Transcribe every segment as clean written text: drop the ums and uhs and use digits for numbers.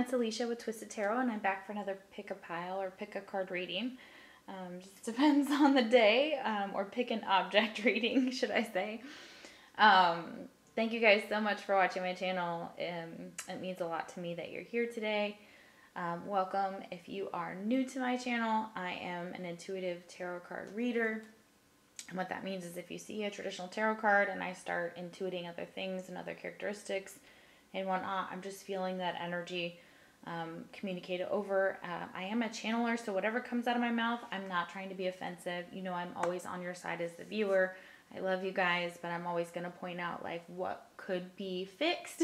it's Alicia with Twisted Tarot, and I'm back for another pick a pile or pick a card reading. Just depends on the day, or pick an object reading, should I say. Thank you guys so much for watching my channel. It means a lot to me that you're here today. Welcome. If you are new to my channel, I am an intuitive tarot card reader. And what that means is if you see a traditional tarot card and I start intuiting other things and other characteristics and whatnot, I'm just feeling that energy communicated over. I am a channeler, so whatever comes out of my mouth, I'm not trying to be offensive. You know, I'm always on your side as the viewer. I love you guys, but I'm always going to point out like what could be fixed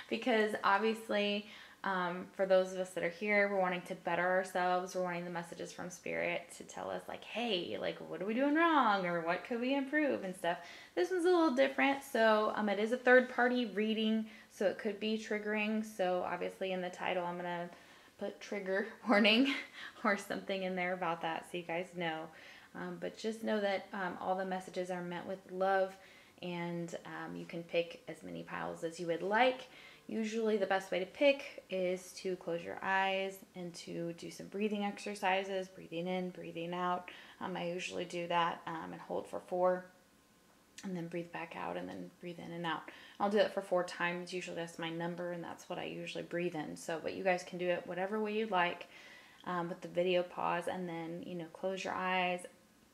because obviously for those of us that are here, we're wanting to better ourselves. We're wanting the messages from Spirit to tell us like, hey, like what are we doing wrong or what could we improve and stuff. This one's a little different. So it is a third party reading, so it could be triggering. So obviously in the title, I'm going to put trigger warning or something in there about that so you guys know. But just know that all the messages are meant with love, and you can pick as many piles as you would like. Usually the best way to pick is to close your eyes and to do some breathing exercises, breathing in, breathing out. I usually do that and hold for 4 and then breathe back out and then breathe in and out. I'll do that for 4 times. Usually that's my number and that's what I usually breathe in. So, but you guys can do it whatever way you'd like with the video pause, and then, you know, close your eyes,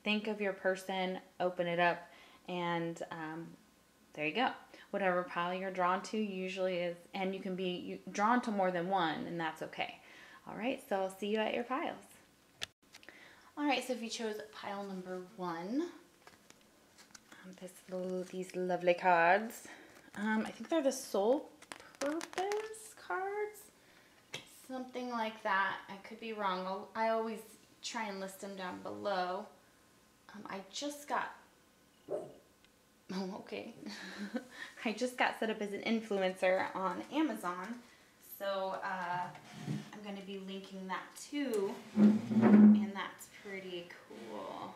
think of your person, open it up, and there you go. Whatever pile you're drawn to usually is, and you can be drawn to more than one, and that's okay. All right, so I'll see you at your piles. All right, so if you chose pile number 1, these lovely cards, I think they're the Soul Purpose cards, something like that. I could be wrong. I always try and list them down below. I just got... Oh, okay. I just got set up as an influencer on Amazon, so I'm going to be linking that too, and that's pretty cool.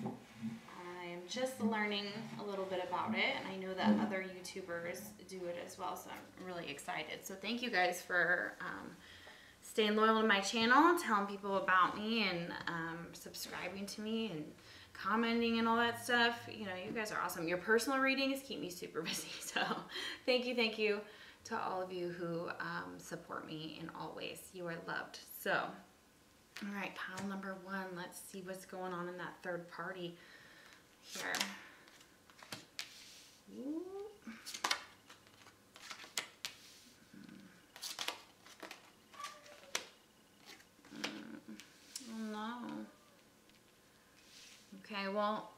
I'm just learning a little bit about it, and I know that other YouTubers do it as well, so I'm really excited. So thank you guys for staying loyal to my channel, telling people about me, and subscribing to me, and commenting and all that stuff. You know, you guys are awesome. Your personal readings keep me super busy. So thank you to all of you who support me in all ways. You are loved. So, all right, pile number 1. Let's see what's going on in that third party here. Ooh. Oh no. Okay, well,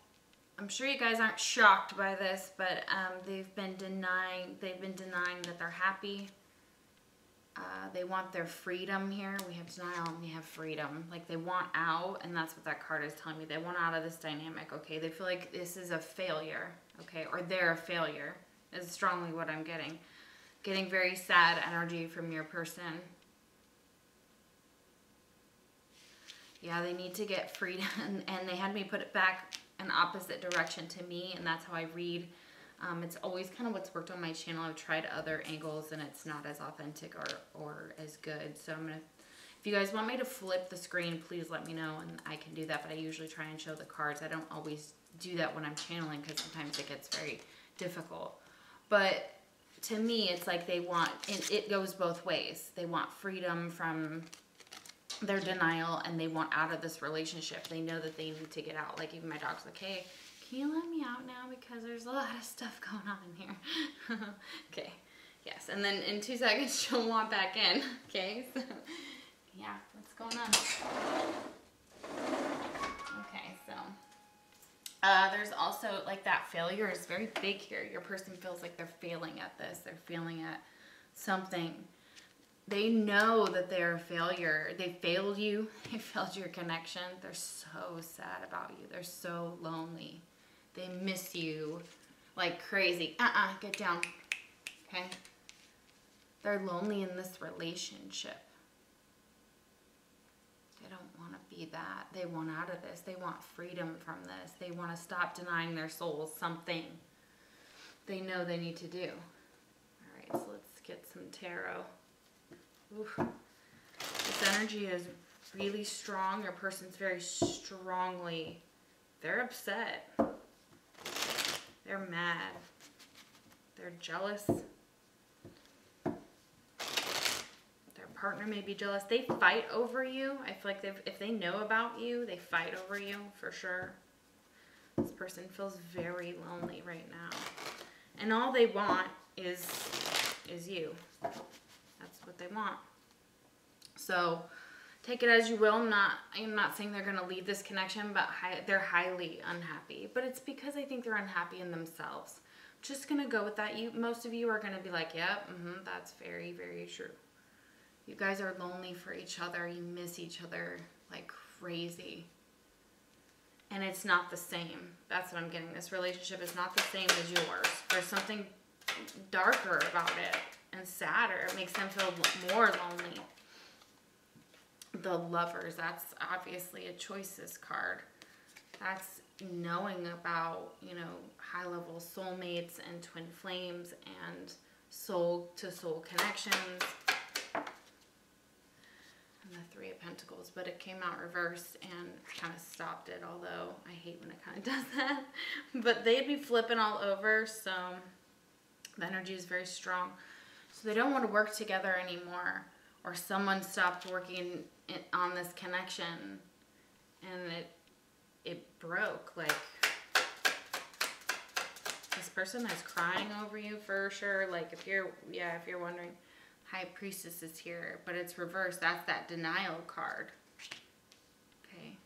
I'm sure you guys aren't shocked by this, but they've been denying that they're happy. They want their freedom here. We have denial and we have freedom. Like they want out, and that's what that card is telling me. They want out of this dynamic, okay? They feel like this is a failure, okay? Or they're a failure is strongly what I'm getting. Getting very sad energy from your person. Yeah, they need to get freedom, and they had me put it back an opposite direction to me, and that's how I read. It's always kind of what's worked on my channel. I've tried other angles, and it's not as authentic or as good. So I'm gonna, if you guys want me to flip the screen, please let me know, and I can do that. But I usually try and show the cards. I don't always do that when I'm channeling because sometimes it gets very difficult. But to me, it's like they want, it goes both ways. They want freedom from their denial, and they want out of this relationship. They know that they need to get out. Like even my dog's like, hey, can you let me out now because there's a lot of stuff going on in here. Okay, yes, and then in 2 seconds she'll want back in. Okay, so yeah, what's going on? Okay, so there's also like that failure is very big here. Your person feels like they're failing at this. They're failing at something. They know that they're a failure. They failed you. They failed your connection. They're so sad about you. They're so lonely. They miss you like crazy. Get down. Okay? They're lonely in this relationship. They don't want to be that. They want out of this. They want freedom from this. They want to stop denying their souls something they know they need to do. All right, so let's get some tarot Oof. This energy is really strong. Your person's very strongly, they're upset. They're mad. They're jealous. Their partner may be jealous. They fight over you. I feel like if they know about you, they fight over you for sure. This person feels very lonely right now. And all they want is you. That's what they want. So take it as you will. I'm not saying they're going to leave this connection, but they're highly unhappy. But it's because I think they're unhappy in themselves. Just going to go with that. Most of you are going to be like, yep, that's very, very true. You guys are lonely for each other. You miss each other like crazy. And it's not the same. That's what I'm getting. This relationship is not the same as yours. There's something darker about it and sadder. It makes them feel more lonely. The Lovers, that's obviously a choices card. That's knowing about, you know, high-level soulmates and twin flames and soul-to-soul connections. And the Three of Pentacles, but it came out reversed and kind of stopped it, although I hate when it kind of does that. But they'd be flipping all over, so the energy is very strong. So they don't want to work together anymore, or someone stopped working on this connection and it broke. Like, this person is crying over you for sure. Like, if you're wondering, High Priestess is here, but it's reversed. That's that denial card. Okay.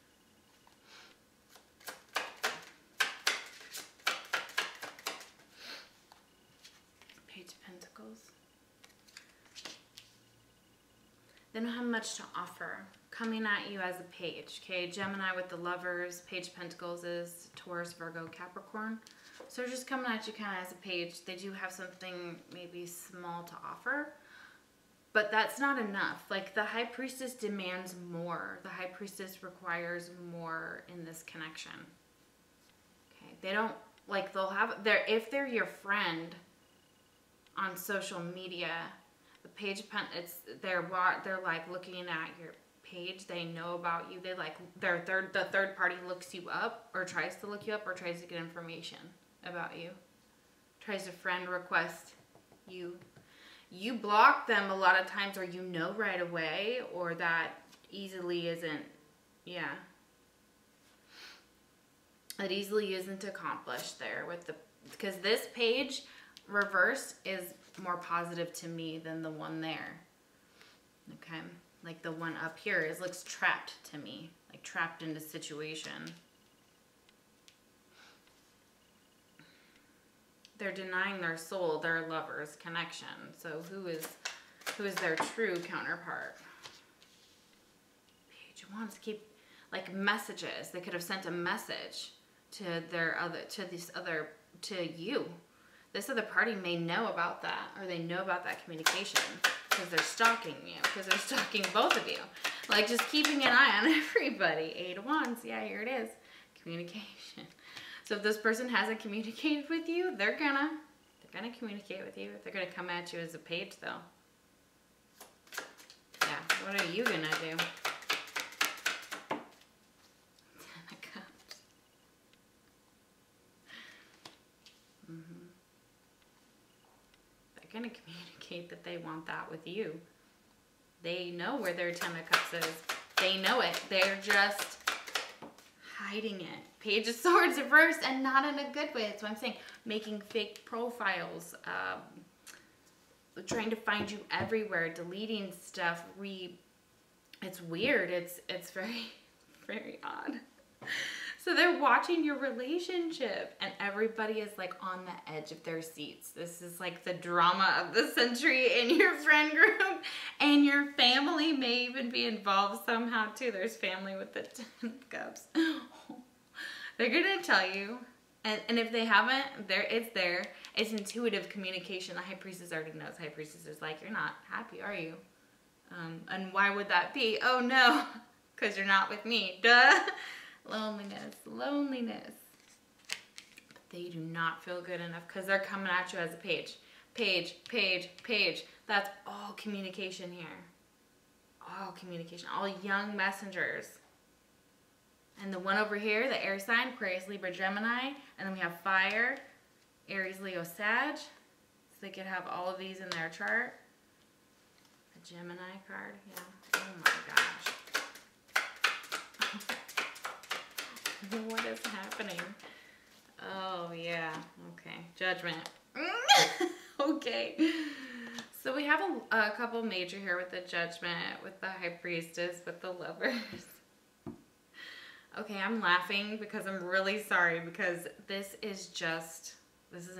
Page of Pentacles. They don't have much to offer. Coming at you as a page. Okay, Gemini with the Lovers. Page of Pentacles is Taurus, Virgo, Capricorn. So they're just coming at you kind of as a page. They do have something maybe small to offer, but that's not enough. Like, the High Priestess demands more. The High Priestess requires more in this connection. Okay, they don't, like, they'll have, if they're your friend on social media, the Page of Pentacles, they're like looking at your page. They know about you. They like, the third party looks you up, or tries to look you up, or tries to get information about you. Tries to friend request you. You block them a lot of times, or you know right away, or that easily isn't, yeah. It easily isn't accomplished there with the, because this page reversed is more positive to me than the one there. Okay, like the one up here looks trapped to me, like trapped in a situation. They're denying their soul, their lover's connection. So who is their true counterpart? Page of Wands. Keep, like, messages. They could have sent a message to you. This other party may know about that, or they know about that communication because they're stalking you, because they're stalking both of you. Like, just keeping an eye on everybody. Eight of Wands. Yeah, here it is. Communication. So if this person hasn't communicated with you, they're gonna communicate with you. If they're gonna come at you as a page, though. Yeah, what are you gonna do? Ten of Cups. They're gonna communicate that they want that with you. They know where their Ten of Cups is. They know it. They're just hiding it. Page of Swords reversed, and not in a good way. That's what I'm saying. Making fake profiles, trying to find you everywhere, deleting stuff. It's weird. It's very, very odd. So they're watching your relationship, and everybody is like on the edge of their seats. This is like the drama of the century in your friend group, and your family may even be involved somehow too. There's family with the Ten of Cups. They're gonna tell you, and if they haven't, it's there. It's intuitive communication. The High Priestess already knows. High Priestess is like, you're not happy, are you? And why would that be? Oh no, because you're not with me. Duh. Loneliness, loneliness. But they do not feel good enough because they're coming at you as a page. Page, page, page. That's all communication here. all communication, all young messengers. And the one over here, the air sign, Aquarius, Libra, Gemini. And then we have fire, Aries, Leo, Sag. So they could have all of these in their chart. A Gemini card, yeah. Oh my gosh. What is happening? Oh yeah, okay. Judgment. Okay. So we have a couple major here with the Judgment, with the High Priestess, with the Lovers. Okay, I'm laughing because I'm really sorry, because this is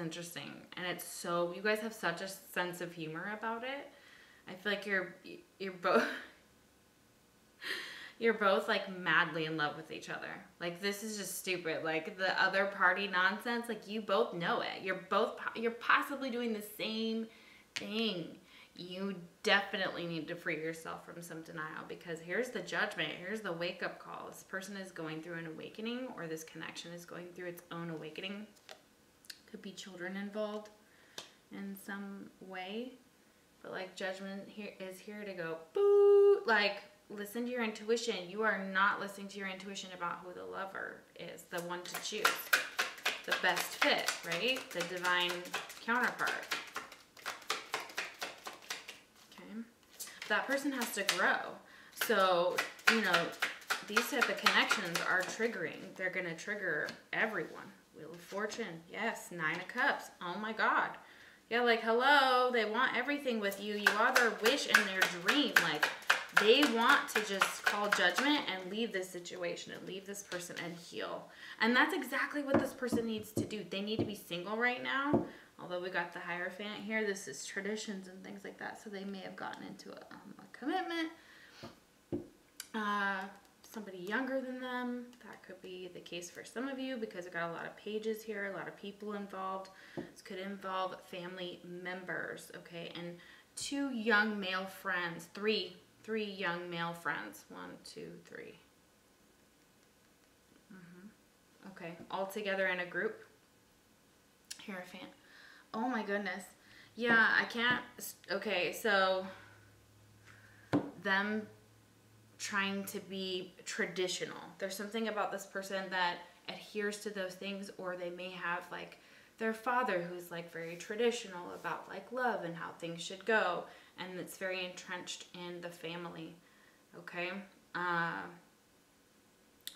interesting. And it's so, you guys have such a sense of humor about it. I feel like you're both like madly in love with each other. Like, this is just stupid. Like, the other party nonsense, like, you both know it. You're possibly doing the same thing. You definitely need to free yourself from some denial, because here's the Judgment. Here's the wake-up call. This person is going through an awakening, or this connection is going through its own awakening. Could be children involved in some way. But, like, Judgment is here to go, boo! Like, listen to your intuition. You are not listening to your intuition about who the lover is, the one to choose. The best fit, right? The divine counterpart. That person has to grow. So, you know, these type of connections are triggering. They're going to trigger everyone. Wheel of Fortune. Yes. 9 of Cups. Oh my God. Yeah, like, hello. They want everything with you. You are their wish and their dream. Like, they want to just call judgment and leave this situation and leave this person and heal. And that's exactly what this person needs to do. They need to be single right now. Although we got the Hierophant here, this is traditions and things like that. So they may have gotten into a commitment. Somebody younger than them. That could be the case for some of you, because we got a lot of pages here, a lot of people involved. This could involve family members, okay? And 2 young male friends, three young male friends. 1, 2, 3. Okay, all together in a group. Hierophant. Oh my goodness. Yeah, I can't. Okay, so them trying to be traditional. There's something about this person that adheres to those things, or they may have like their father who's like very traditional about like love and how things should go, and it's very entrenched in the family. Okay.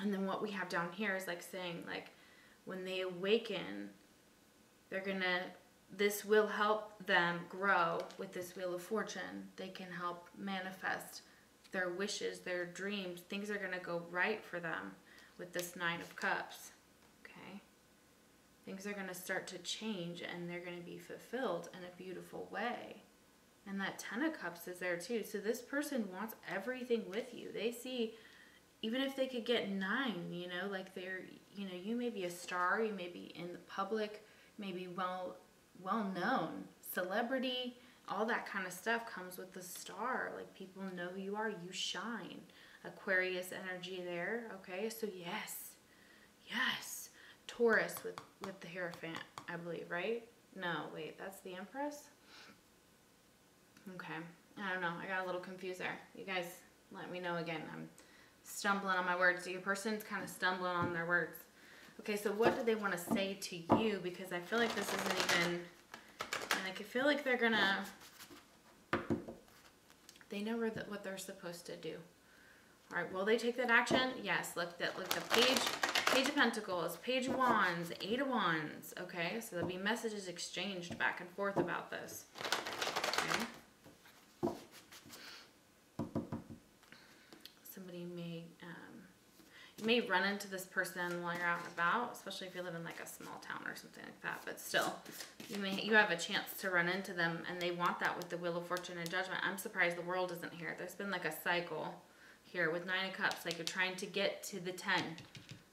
And then what we have down here is like saying like when they awaken, this will help them grow with this Wheel of Fortune. They can help manifest their wishes, their dreams. Things are going to go right for them with this 9 of Cups. Okay? Things are going to start to change, and they're going to be fulfilled in a beautiful way. And that 10 of Cups is there too. So this person wants everything with you. They see, even if they could get 9, you know, like they're, you know, you may be a star, you may be in the public, maybe well known, celebrity, all that kind of stuff comes with the star. Like, people know who you are, you shine. Aquarius energy there, okay? So yes. Taurus with the Hierophant, I believe, right? No, wait, that's the Empress? Okay, I don't know, I got a little confused there. You guys let me know again. I'm stumbling on my words. Your person's kind of stumbling on their words. Okay, so what do they want to say to you? Because I feel like this isn't even, and I can feel like they're gonna, they know what they're supposed to do. All right, will they take that action? Yes, look the Page of Pentacles, Page of Wands, 8 of Wands. Okay, so there'll be messages exchanged back and forth about this. Okay. Somebody you may run into this person while you're out and about, especially if you live in like a small town or something like that. But still, you have a chance to run into them, and they want that with the Wheel of Fortune and Judgment. I'm surprised the World isn't here. There's been like a cycle here with 9 of Cups, like you're trying to get to the 10.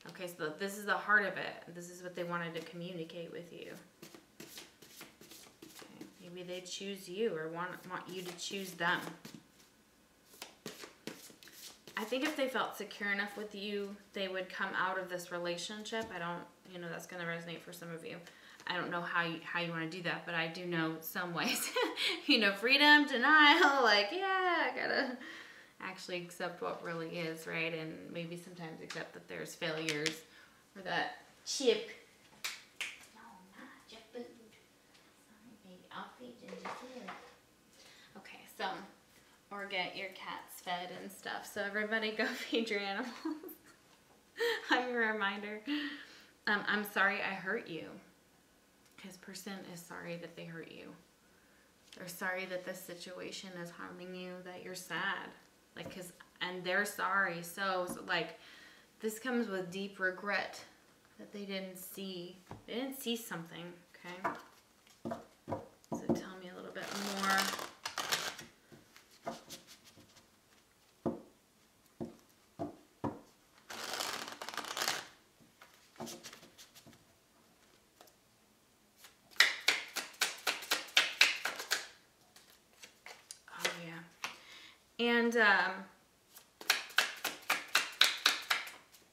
Okay, so this is the heart of it. This is what they wanted to communicate with you. Okay, maybe they choose you or want you to choose them. I think if they felt secure enough with you, they would come out of this relationship. I don't, you know, that's going to resonate for some of you. I don't know how you want to do that, but I do know some ways. You know, freedom, denial, like, yeah, actually accept what really is, right? And maybe sometimes accept that there's failures or that chip. No, not your food. Sorry, baby. I'll feed you in just a minute. Okay, so, or get your cats fed and stuff. So everybody go feed your animals. I'm a reminder. I'm sorry I hurt you. Because person is sorry that they hurt you. They're sorry that this situation is harming you, that you're sad. Like, and they're sorry. So, like, this comes with deep regret that they didn't see something, okay? So tell me a little bit more.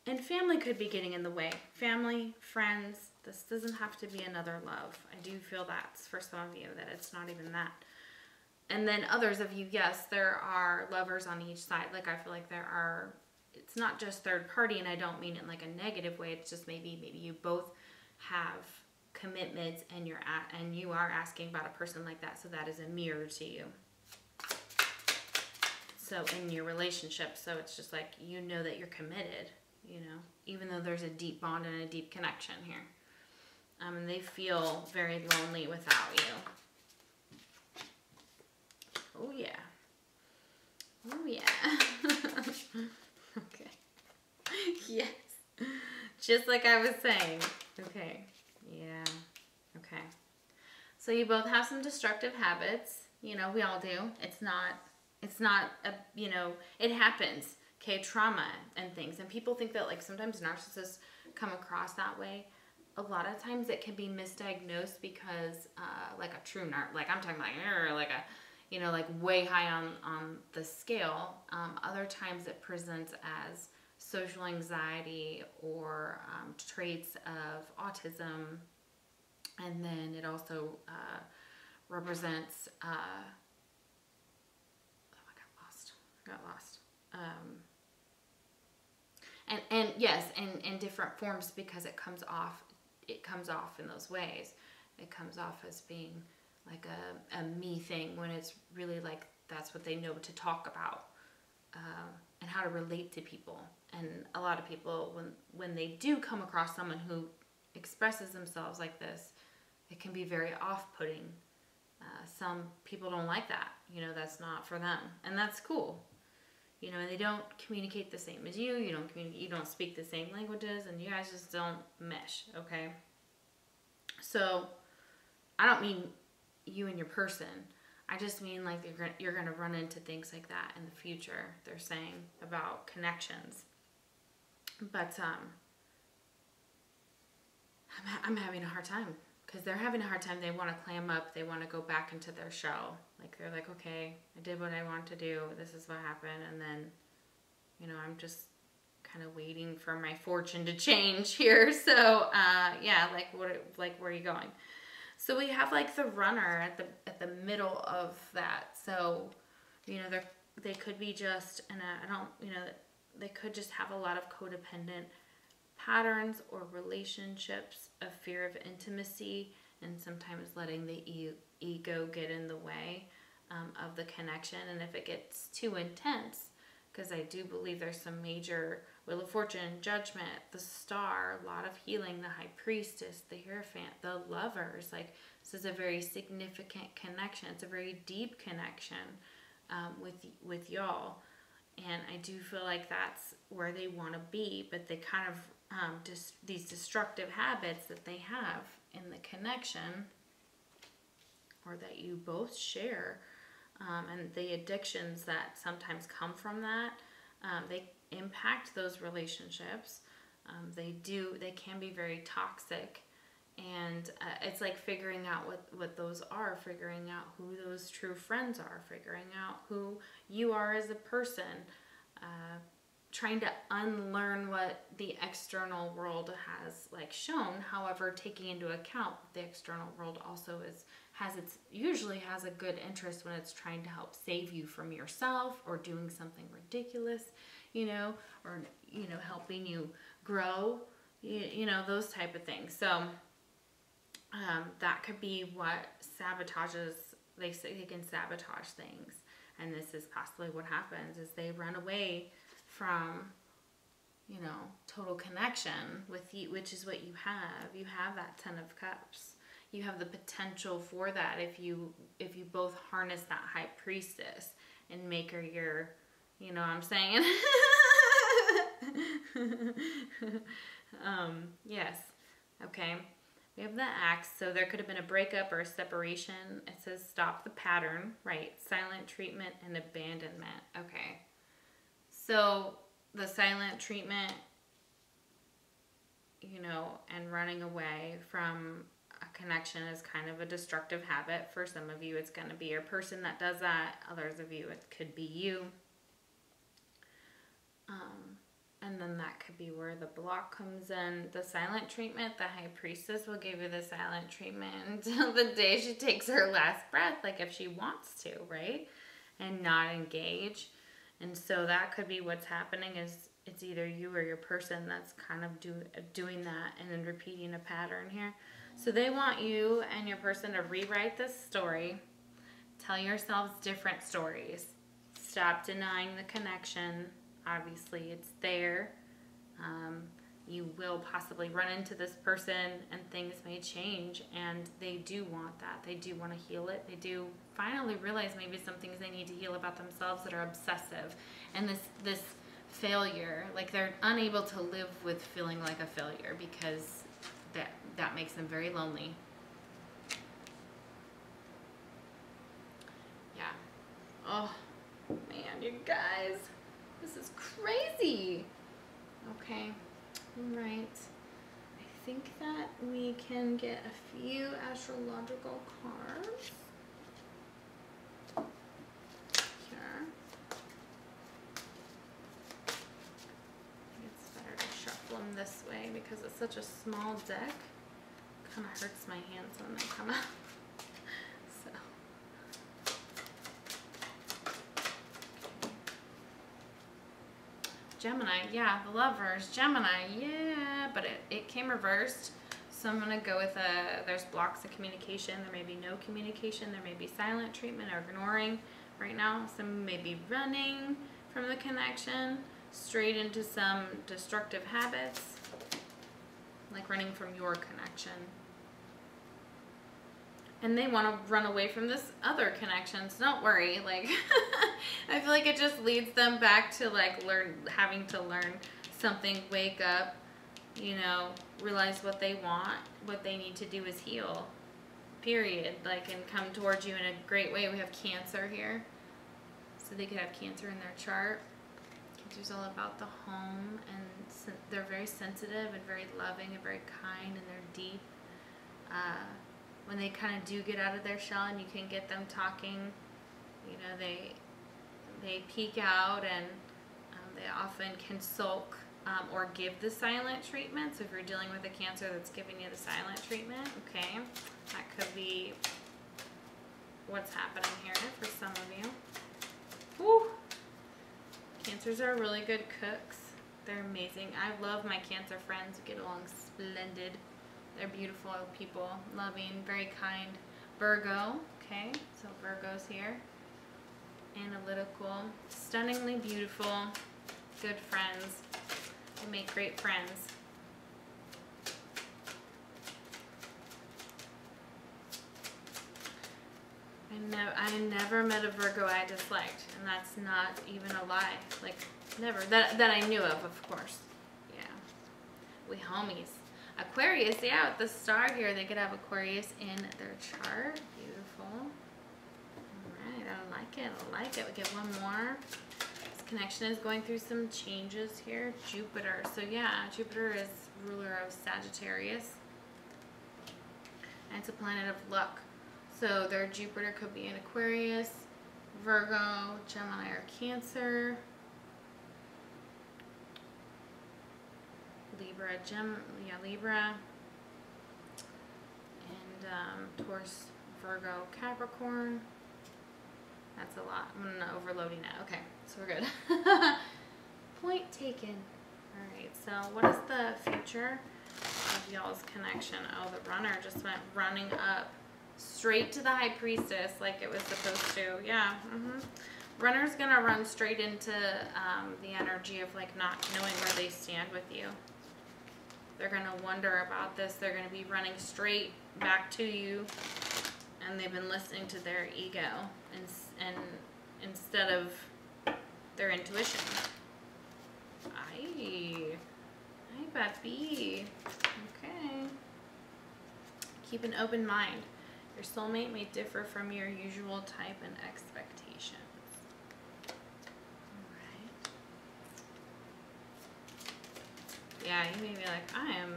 And family could be getting in the way. Family, friends, this doesn't have to be another love. I do feel that's for some of you, that it's not even that. And then others of you, yes, there are lovers on each side. Like, I feel like there are, it's not just third party, and I don't mean it in like a negative way. It's just maybe you both have commitments and you are asking about a person like that, so that is a mirror to you. So in your relationship, so it's just like, you know that you're committed, you know, even though there's a deep bond and a deep connection here. And they feel very lonely without you. Oh yeah. Oh yeah. Okay. Yes. Just like I was saying. Okay. Yeah. Okay. So you both have some destructive habits. You know, we all do. It's not a, you know, it happens, okay, trauma and things. And people think that, like, sometimes narcissists come across that way. A lot of times it can be misdiagnosed because, like a true like I'm talking like a, you know, like way high on the scale. Other times it presents as social anxiety or traits of autism. And then it also represents, got lost. And yes, in different forms, because it comes off in those ways. It comes off as being like a me thing, when it's really like that's what they know to talk about, and how to relate to people. And a lot of people, when they do come across someone who expresses themselves like this, it can be very off-putting. Some people don't like that. You know, that's not for them, and that's cool. You know, and they don't communicate the same as you. You don't speak the same languages, and you guys just don't mesh, okay? So, I don't mean you and your person. I just mean like you're gonna run into things like that in the future. They're saying about connections, but I'm having a hard time. Because they're having a hard time. They want to clam up. They want to go back into their shell. Like, they're like, okay, I did what I wanted to do. This is what happened. And then, you know, I'm just kind of waiting for my fortune to change here. So, yeah, like, where are you going? So we have, like, the runner at the middle of that. So, you know, they could be just, and they could just have a lot of codependent patterns or relationships of fear of intimacy, and sometimes letting the ego get in the way of the connection. And if it gets too intense, because I do believe there's some major Wheel of Fortune, Judgment, the Star, a lot of healing, the High Priestess, the Hierophant, the Lovers. Like, this is a very significant connection. It's a very deep connection with y'all. And I do feel like that's where they want to be, but they kind of these destructive habits that they have in the connection, or that you both share, and the addictions that sometimes come from that, they impact those relationships. They can be very toxic, and it's like figuring out what those are, figuring out who those true friends are, figuring out who you are as a person, trying to unlearn what the external world has like shown. However, taking into account the external world also usually has a good interest when it's trying to help save you from yourself or doing something ridiculous, you know, or, you know, helping you grow, you know, those type of things. So that could be what sabotages, they say they can sabotage things. And this is possibly what happens, is they run away from, you know, total connection with you, which is what you have. You have that 10 of Cups. You have the potential for that if you both harness that High Priestess and make her your, you know what I'm saying? Yes. Okay. We have the Axe, so there could have been a breakup or a separation. It says stop the pattern, right? Silent treatment and abandonment. Okay. So the silent treatment, you know, and running away from a connection is kind of a destructive habit. For some of you, it's going to be your person that does that. Others of you, it could be you. And then that could be where the block comes in. The silent treatment, the High Priestess will give you the silent treatment until the day she takes her last breath, like if she wants to, right? And not engage. And so that could be what's happening, is it's either you or your person that's kind of doing that and then repeating a pattern here. So they want you and your person to rewrite this story. Tell yourselves different stories. Stop denying the connection. Obviously, it's there. You will possibly run into this person and things may change, and they do want that. They do want to heal it. They do finally realize maybe some things they need to heal about themselves that are obsessive. And this failure, like they're unable to live with feeling like a failure because that makes them very lonely. Yeah. Oh, man, you guys. This is crazy. Okay. All right. I think that we can get a few astrological cards. Here. I think it's better to shuffle them this way because it's such a small deck. Kind of hurts my hands when they come out. So. Gemini, yeah, the Lovers. Gemini, yeah, but it came reversed. So I'm going to go with there's blocks of communication. There may be no communication. There may be silent treatment or ignoring right now. Some may be running from the connection straight into some destructive habits, like running from your connection. And they want to run away from this other connection, so don't worry. Like, I feel like it just leads them back to like having to learn something, wake up, you know, realize what they want, what they need to do is heal, period. Like, and come towards you in a great way. We have Cancer here, so they could have Cancer in their chart. Cancer's all about the home, and they're very sensitive and very loving and very kind, and they're deep. When they kind of do get out of their shell and you can get them talking, you know, they peek out, and they often can sulk or give the silent treatment. So if you're dealing with a Cancer that's giving you the silent treatment, okay, that could be what's happening here for some of you. Woo! Cancers are really good cooks. They're amazing. I love my Cancer friends. We get along splendid. They're beautiful people, loving, very kind. Virgo, okay, so Virgo's here. Analytical, stunningly beautiful, good friends. They make great friends. I never met a Virgo I disliked, and that's not even a lie. Like, never. That I knew of course. Yeah. We homies. Aquarius, yeah, with the star here, they could have Aquarius in their chart. Beautiful. Alright, I like it. I like it. We get one more. This connection is going through some changes here. Jupiter. So yeah, Jupiter is ruler of Sagittarius. And it's a planet of luck. So their Jupiter could be in Aquarius, Virgo, Gemini, or Cancer. Libra, Libra, and Taurus, Virgo, Capricorn. That's a lot. I'm not overloading it. Okay, so we're good. Point taken. Alright, so what is the future of y'all's connection? Oh, the runner just went running up straight to the High Priestess like it was supposed to. Yeah. Runner's gonna run straight into the energy of like not knowing where they stand with you. They're gonna wonder about this. They're gonna be running straight back to you, and they've been listening to their ego and instead of their intuition. Hi, Papi. Okay. Keep an open mind. Your soulmate may differ from your usual type and expectations. Alright. Yeah, you may be like, I am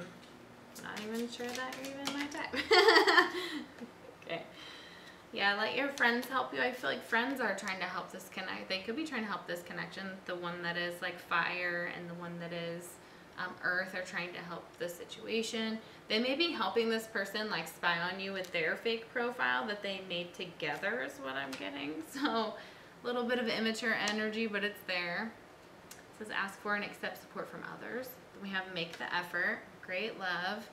not even sure that you're even my type. Okay. Yeah, let your friends help you. I feel like friends are trying to help this connect. They could be trying to help this connection. The one that is like fire and the one that is earth are trying to help the situation. They may be helping this person like spy on you with their fake profile that they made together is what I'm getting. So a little bit of immature energy, but it's there. It says ask for and accept support from others. Then we have make the effort. Great love.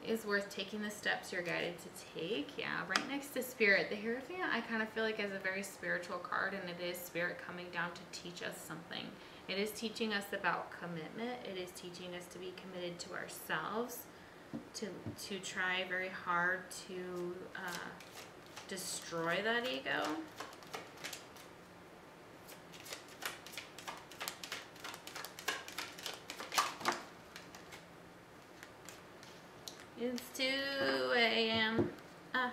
Is worth taking the steps you're guided to take. Yeah, right next to Spirit. The Hierophant I kind of feel like is a very spiritual card, and it is Spirit coming down to teach us something. It is teaching us about commitment. It is teaching us to be committed to ourselves, to try very hard to destroy that ego. It's 2 a.m. I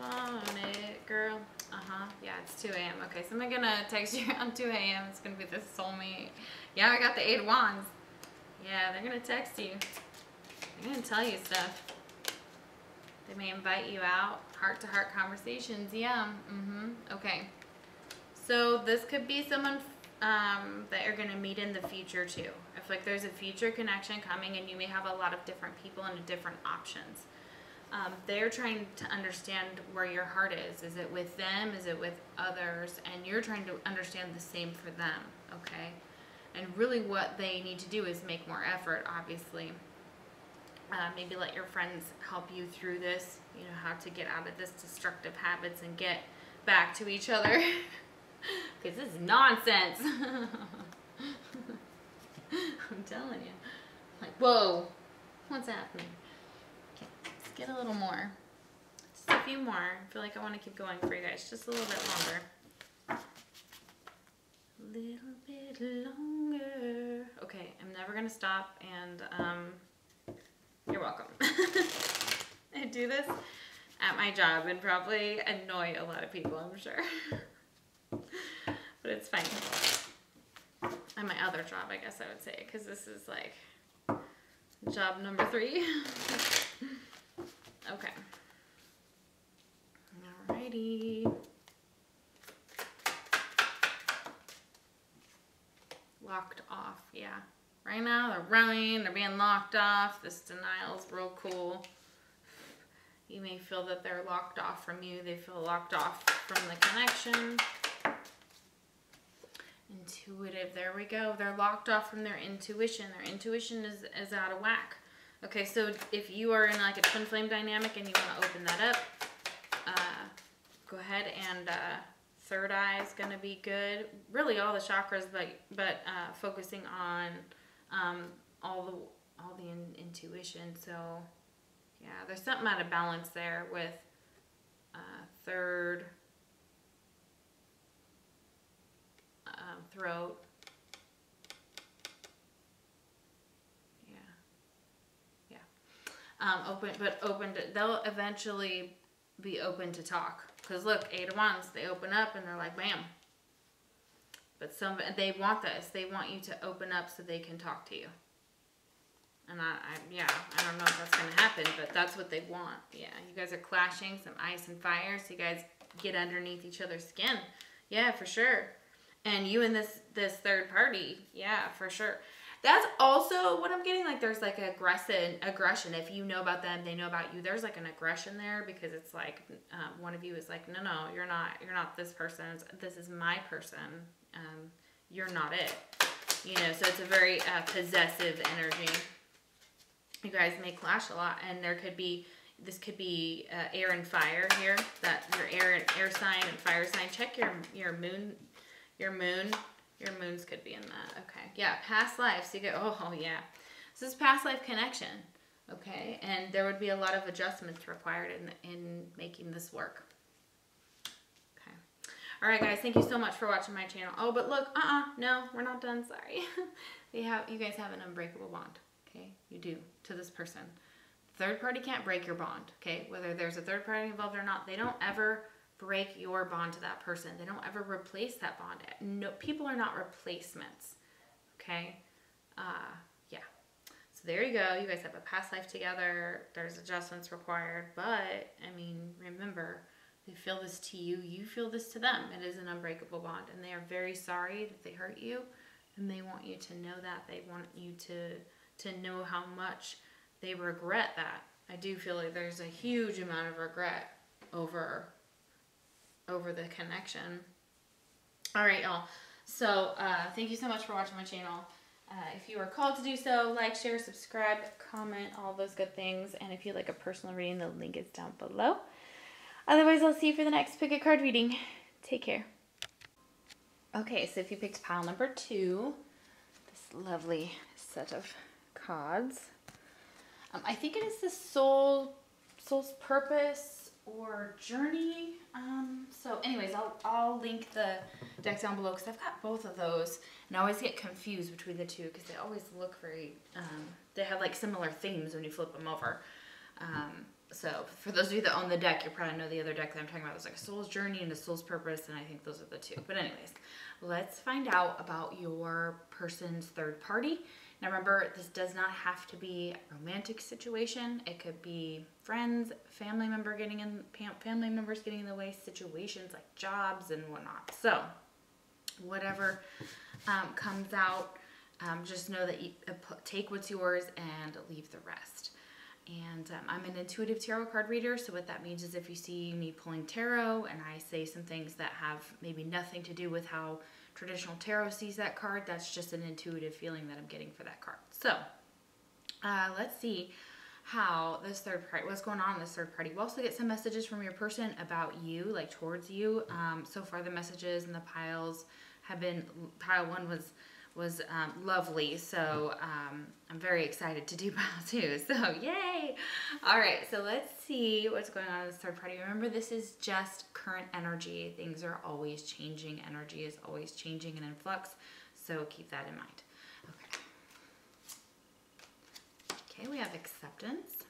want it, girl. Yeah, it's 2 a.m. Okay, so I'm gonna text you around 2 a.m. It's gonna be the soulmate. Yeah, I got the 8 of Wands. Yeah, they're gonna text you. They're gonna tell you stuff. They may invite you out. Heart-to-heart conversations. Yeah. Okay. So this could be someone that you're gonna meet in the future too. I feel like there's a future connection coming, and you may have a lot of different people and different options. They're trying to understand where your heart is. Is it with them? Is it with others? And you're trying to understand the same for them, okay? And really what they need to do is make more effort, obviously. Maybe let your friends help you through this, you know, how to get out of this destructive habits and get back to each other. Because this is nonsense. I'm telling you. Like, whoa, what's happening? Okay, let's get a little more. Just a few more. I feel like I want to keep going for you guys just a little bit longer. A little bit longer. Okay, I'm never going to stop, and you're welcome. I do this at my job and probably annoy a lot of people, I'm sure. But it's fine. At my other job, I guess I would say, because this is like job number 3. Okay. Alrighty. Locked off, yeah. Right now they're running, they're being locked off. This denial is real cool. You may feel that they're locked off from you. They feel locked off from the connection. Intuitive, there we go. They're locked off from their intuition. Their intuition is out of whack. Okay, so if you are in like a twin flame dynamic and you want to open that up, go ahead and third eye is going to be good. Really all the chakras, but focusing on all the intuition. So yeah, there's something out of balance there with third, throat. They'll eventually be open to talk. Because look, 8 of Wands, they open up and they're like, bam. But they want this. They want you to open up so they can talk to you. And I don't know if that's going to happen, but that's what they want. Yeah, you guys are clashing, some ice and fire, so you guys get underneath each other's skin. Yeah, for sure. And you and this third party, yeah, for sure. That's also what I'm getting. Like, there's like aggression. If you know about them, they know about you. There's like an aggression there because it's like one of you is like, no, you're not this person. This is my person. You're not it. You know, so it's a very possessive energy. You guys may clash a lot, and this could be air and fire here. That your air sign and fire sign. Check your moon. Your moons could be in that. Okay. Yeah, past lives. You go, oh yeah. This is past life connection. Okay. And there would be a lot of adjustments required in making this work. Okay. All right, guys. Thank you so much for watching my channel. Oh, but look, no, we're not done. Sorry. You guys have an unbreakable bond. Okay. You do, to this person. Third party can't break your bond. Okay. Whether there's a third party involved or not, they don't ever break your bond to that person. They don't ever replace that bond. No, people are not replacements. Okay? Yeah. So there you go. You guys have a past life together. There's adjustments required. But, I mean, remember, they feel this to you. You feel this to them. It is an unbreakable bond. And they are very sorry that they hurt you. And they want you to know that. They want you to know how much they regret that. I do feel like there's a huge amount of regret over the connection. All right, y'all. So thank you so much for watching my channel. If you are called to do so, like, share, subscribe, comment, all those good things. And if you'd like a personal reading, the link is down below. Otherwise, I'll see you for the next pick a card reading. Take care. Okay, so if you picked pile number 2, this lovely set of cards, I think it is the soul's purpose or journey. So anyways, I'll link the deck down below because I've got both of those, and I always get confused between the two because they always look very they have like similar themes when you flip them over. So for those of you that own the deck, you probably know the other deck that I'm talking about. There's like a soul's journey and a soul's purpose, and I think those are the two. But anyways, let's find out about your person's third party. Now remember, this does not have to be a romantic situation. It could be friends, family members getting in the way, situations like jobs and whatnot. So whatever comes out, just know that you take what's yours and leave the rest. And I'm an intuitive tarot card reader, so what that means is if you see me pulling tarot and I say some things that have maybe nothing to do with how traditional tarot sees that card, that's just an intuitive feeling that I'm getting for that card. So let's see how this third party, what's going on in this third party. We'll also get some messages from your person about you, like towards you. So far the messages and the piles have been, pile 1 was lovely, so I'm very excited to do pile 2, so yay! All right, so let's see what's going on in this third party. Remember, this is just current energy. Things are always changing. Energy is always changing and in flux, so keep that in mind. Okay, we have acceptance,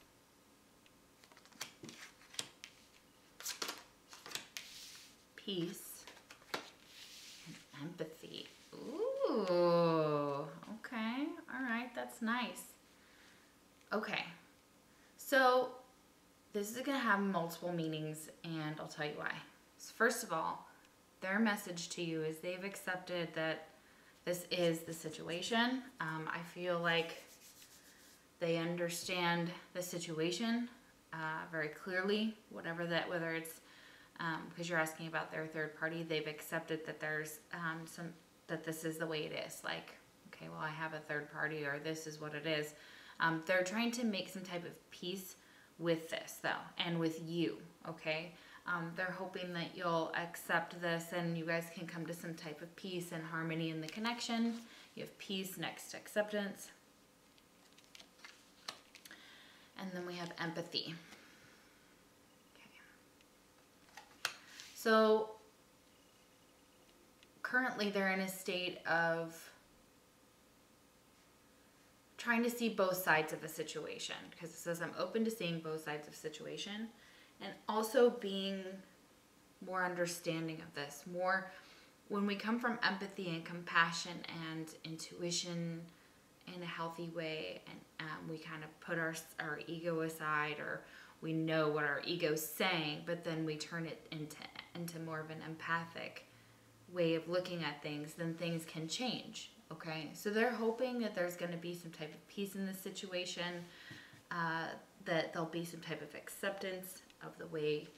peace, and empathy. Ooh, okay, all right, that's nice. Okay, so this is going to have multiple meanings, and I'll tell you why. So first of all, their message to you is they've accepted that this is the situation. I feel like they understand the situation very clearly, whether it's because you're asking about their third party, they've accepted that there's that this is the way it is. Like, okay, well, I have a third party, or this is what it is. They're trying to make some type of peace with this, though, and with you, okay? They're hoping that you'll accept this and you guys can come to some type of peace and harmony in the connection. You have peace next to acceptance. And then we have empathy. Okay. So currently they're in a state of trying to see both sides of the situation, because it says I'm open to seeing both sides of situation, and also being more understanding of this. More when we come from empathy and compassion and intuition in a healthy way, and we kind of put our ego aside, or we know what our ego's saying, but then we turn it into more of an empathic way of looking at things, then things can change. okay? So they're hoping that there's going to be some type of peace in this situation, that there'll be some type of acceptance of the way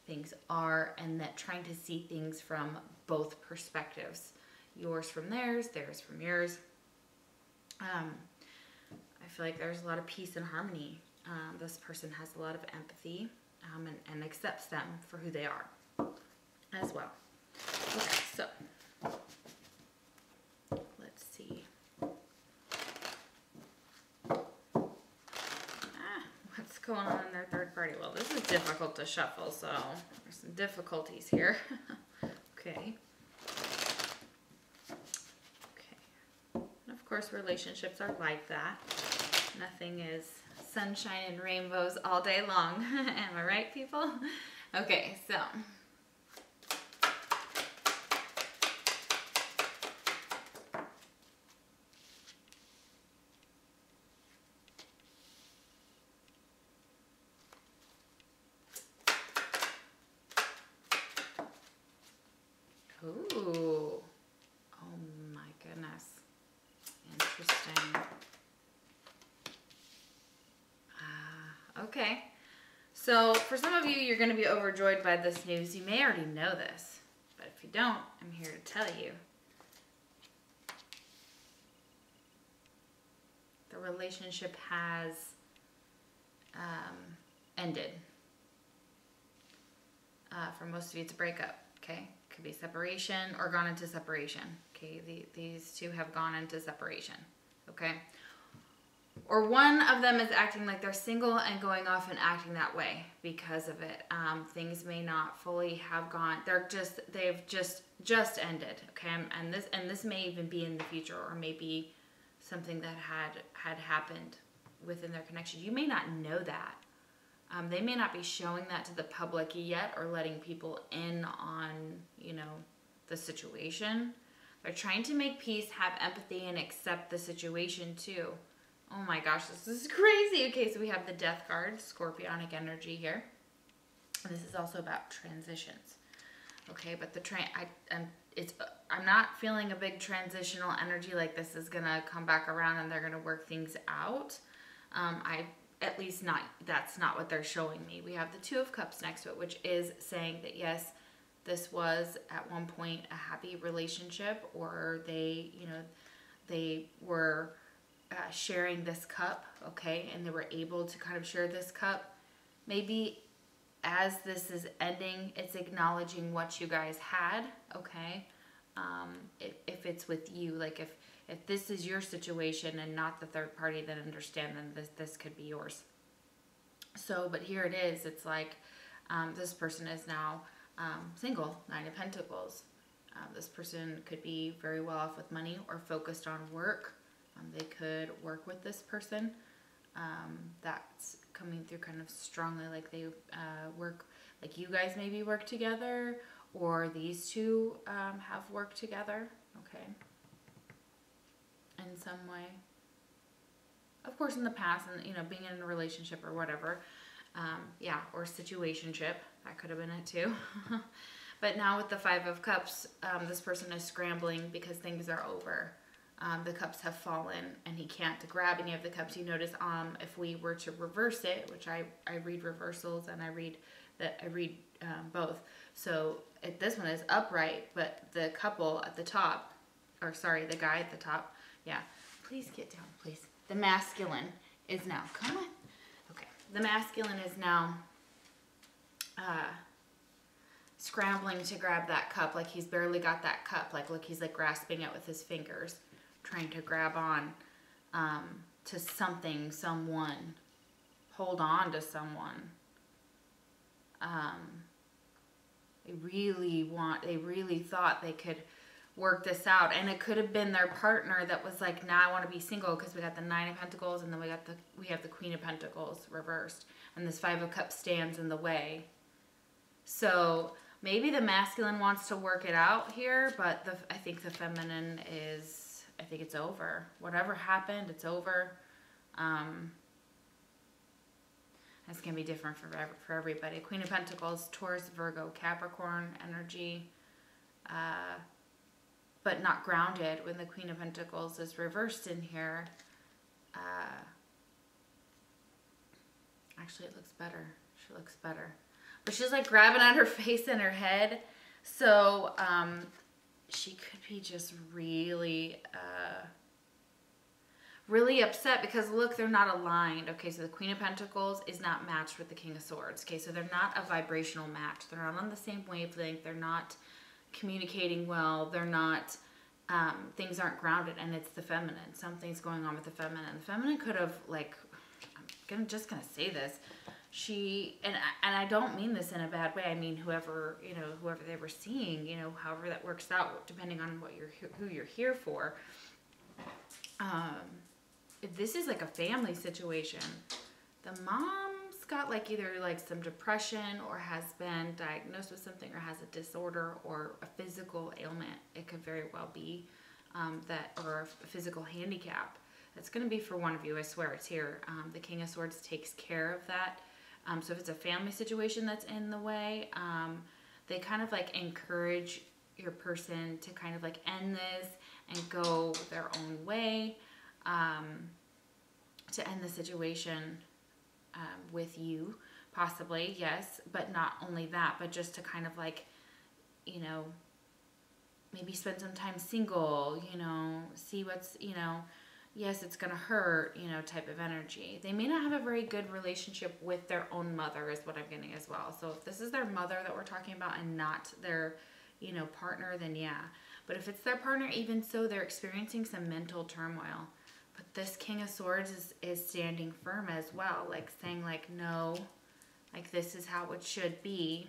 things are, and that trying to see things from both perspectives. Yours from theirs, theirs from yours. I feel like there's a lot of peace and harmony. This person has a lot of empathy, and accepts them for who they are as well. Okay, so let's see. What's going on in their third party? Well, this is difficult to shuffle, so there's some difficulties here. Okay. Of course, relationships are like that. Nothing is sunshine and rainbows all day long. Am I right, people? Okay, so. Ooh. Oh my goodness. Interesting. Okay. So for some of you, you're going to be overjoyed by this news. You may already know this, but if you don't, I'm here to tell you. The relationship has ended. For most of you, it's a breakup. Okay. Could be separation or gone into separation. Okay. These two have gone into separation. Okay. Or one of them is acting like they're single and going off and acting that way because of it. Things may not fully have gone. They've just ended. Okay, and this may even be in the future, or maybe something that had happened within their connection. You may not know that. They may not be showing that to the public yet, or letting people in on, you know, the situation. They're trying to make peace, have empathy, and accept the situation too. Oh my gosh, this is crazy. Okay, so we have the Death card, Scorpionic energy here. This is also about transitions. Okay, but I'm not feeling a big transitional energy like this is gonna come back around and they're gonna work things out. That's not what they're showing me. We have the Two of Cups next to it, which is saying that yes, this was at one point a happy relationship, or they were sharing this cup, okay, and they were able to kind of share this cup. Maybe as this is ending, it's acknowledging what you guys had, okay. If it's with you, like if this is your situation and not the third party, then understand then this could be yours. So, but here it is. It's like this person is now single, Nine of Pentacles. This person could be very well off with money or focused on work. They could work with this person. That's coming through kind of strongly, like they work, like you guys maybe work together, or these two have worked together, okay, in some way. Of course, in the past, and you know, being in a relationship or whatever, yeah, or situationship, that could have been it too. But now with the Five of Cups, this person is scrambling because things are over. The cups have fallen and he can't grab any of the cups. You notice if we were to reverse it, which I read reversals and I read both. So this one is upright, but the couple at the top, or sorry, the guy at the top, yeah, please get down, please. The masculine is now, come on. Okay, the masculine is now scrambling to grab that cup, like he's barely got that cup. Like, look, he's like grasping it with his fingers, trying to grab on to something, someone, hold on to someone. They really thought they could work this out, and it could have been their partner that was like, nah, I want to be single, because we got the Nine of Pentacles, and then we have the Queen of Pentacles reversed, and this Five of Cups stands in the way. So maybe the masculine wants to work it out here, but I think the feminine is, I think it's over. Whatever happened, it's over. That's going to be different for everybody. Queen of Pentacles, Taurus, Virgo, Capricorn energy. but not grounded when the Queen of Pentacles is reversed in here. Actually, it looks better. She looks better. But she's like grabbing at her face and her head. So she could be just really, really upset because look, they're not aligned. Okay, so the Queen of Pentacles is not matched with the King of Swords. Okay, so they're not a vibrational match. They're not on the same wavelength. They're not communicating well. They're not, things aren't grounded, and it's the feminine. Something's going on with the feminine. The feminine could have, like, I'm just going to say this. She, and I don't mean this in a bad way. I mean, whoever, you know, whoever they were seeing, you know, however that works out, depending on what who you're here for. If this is like a family situation, the mom's got like either like some depression or has been diagnosed with something or has a disorder or a physical ailment. It could very well be that, or a physical handicap. That's going to be for one of you. I swear it's here. The King of Swords takes care of that. So if it's a family situation that's in the way, they kind of like encourage your person to kind of like end this and go their own way, to end the situation with you, possibly, yes. But not only that, but just to kind of like, you know, maybe spend some time single, you know, see what's, you know, yes, it's going to hurt, you know, type of energy. They may not have a very good relationship with their own mother is what I'm getting as well. So if this is their mother that we're talking about and not their, you know, partner, then yeah. But if it's their partner, even so, they're experiencing some mental turmoil. But this King of Swords is standing firm as well, like saying like, no, like this is how it should be.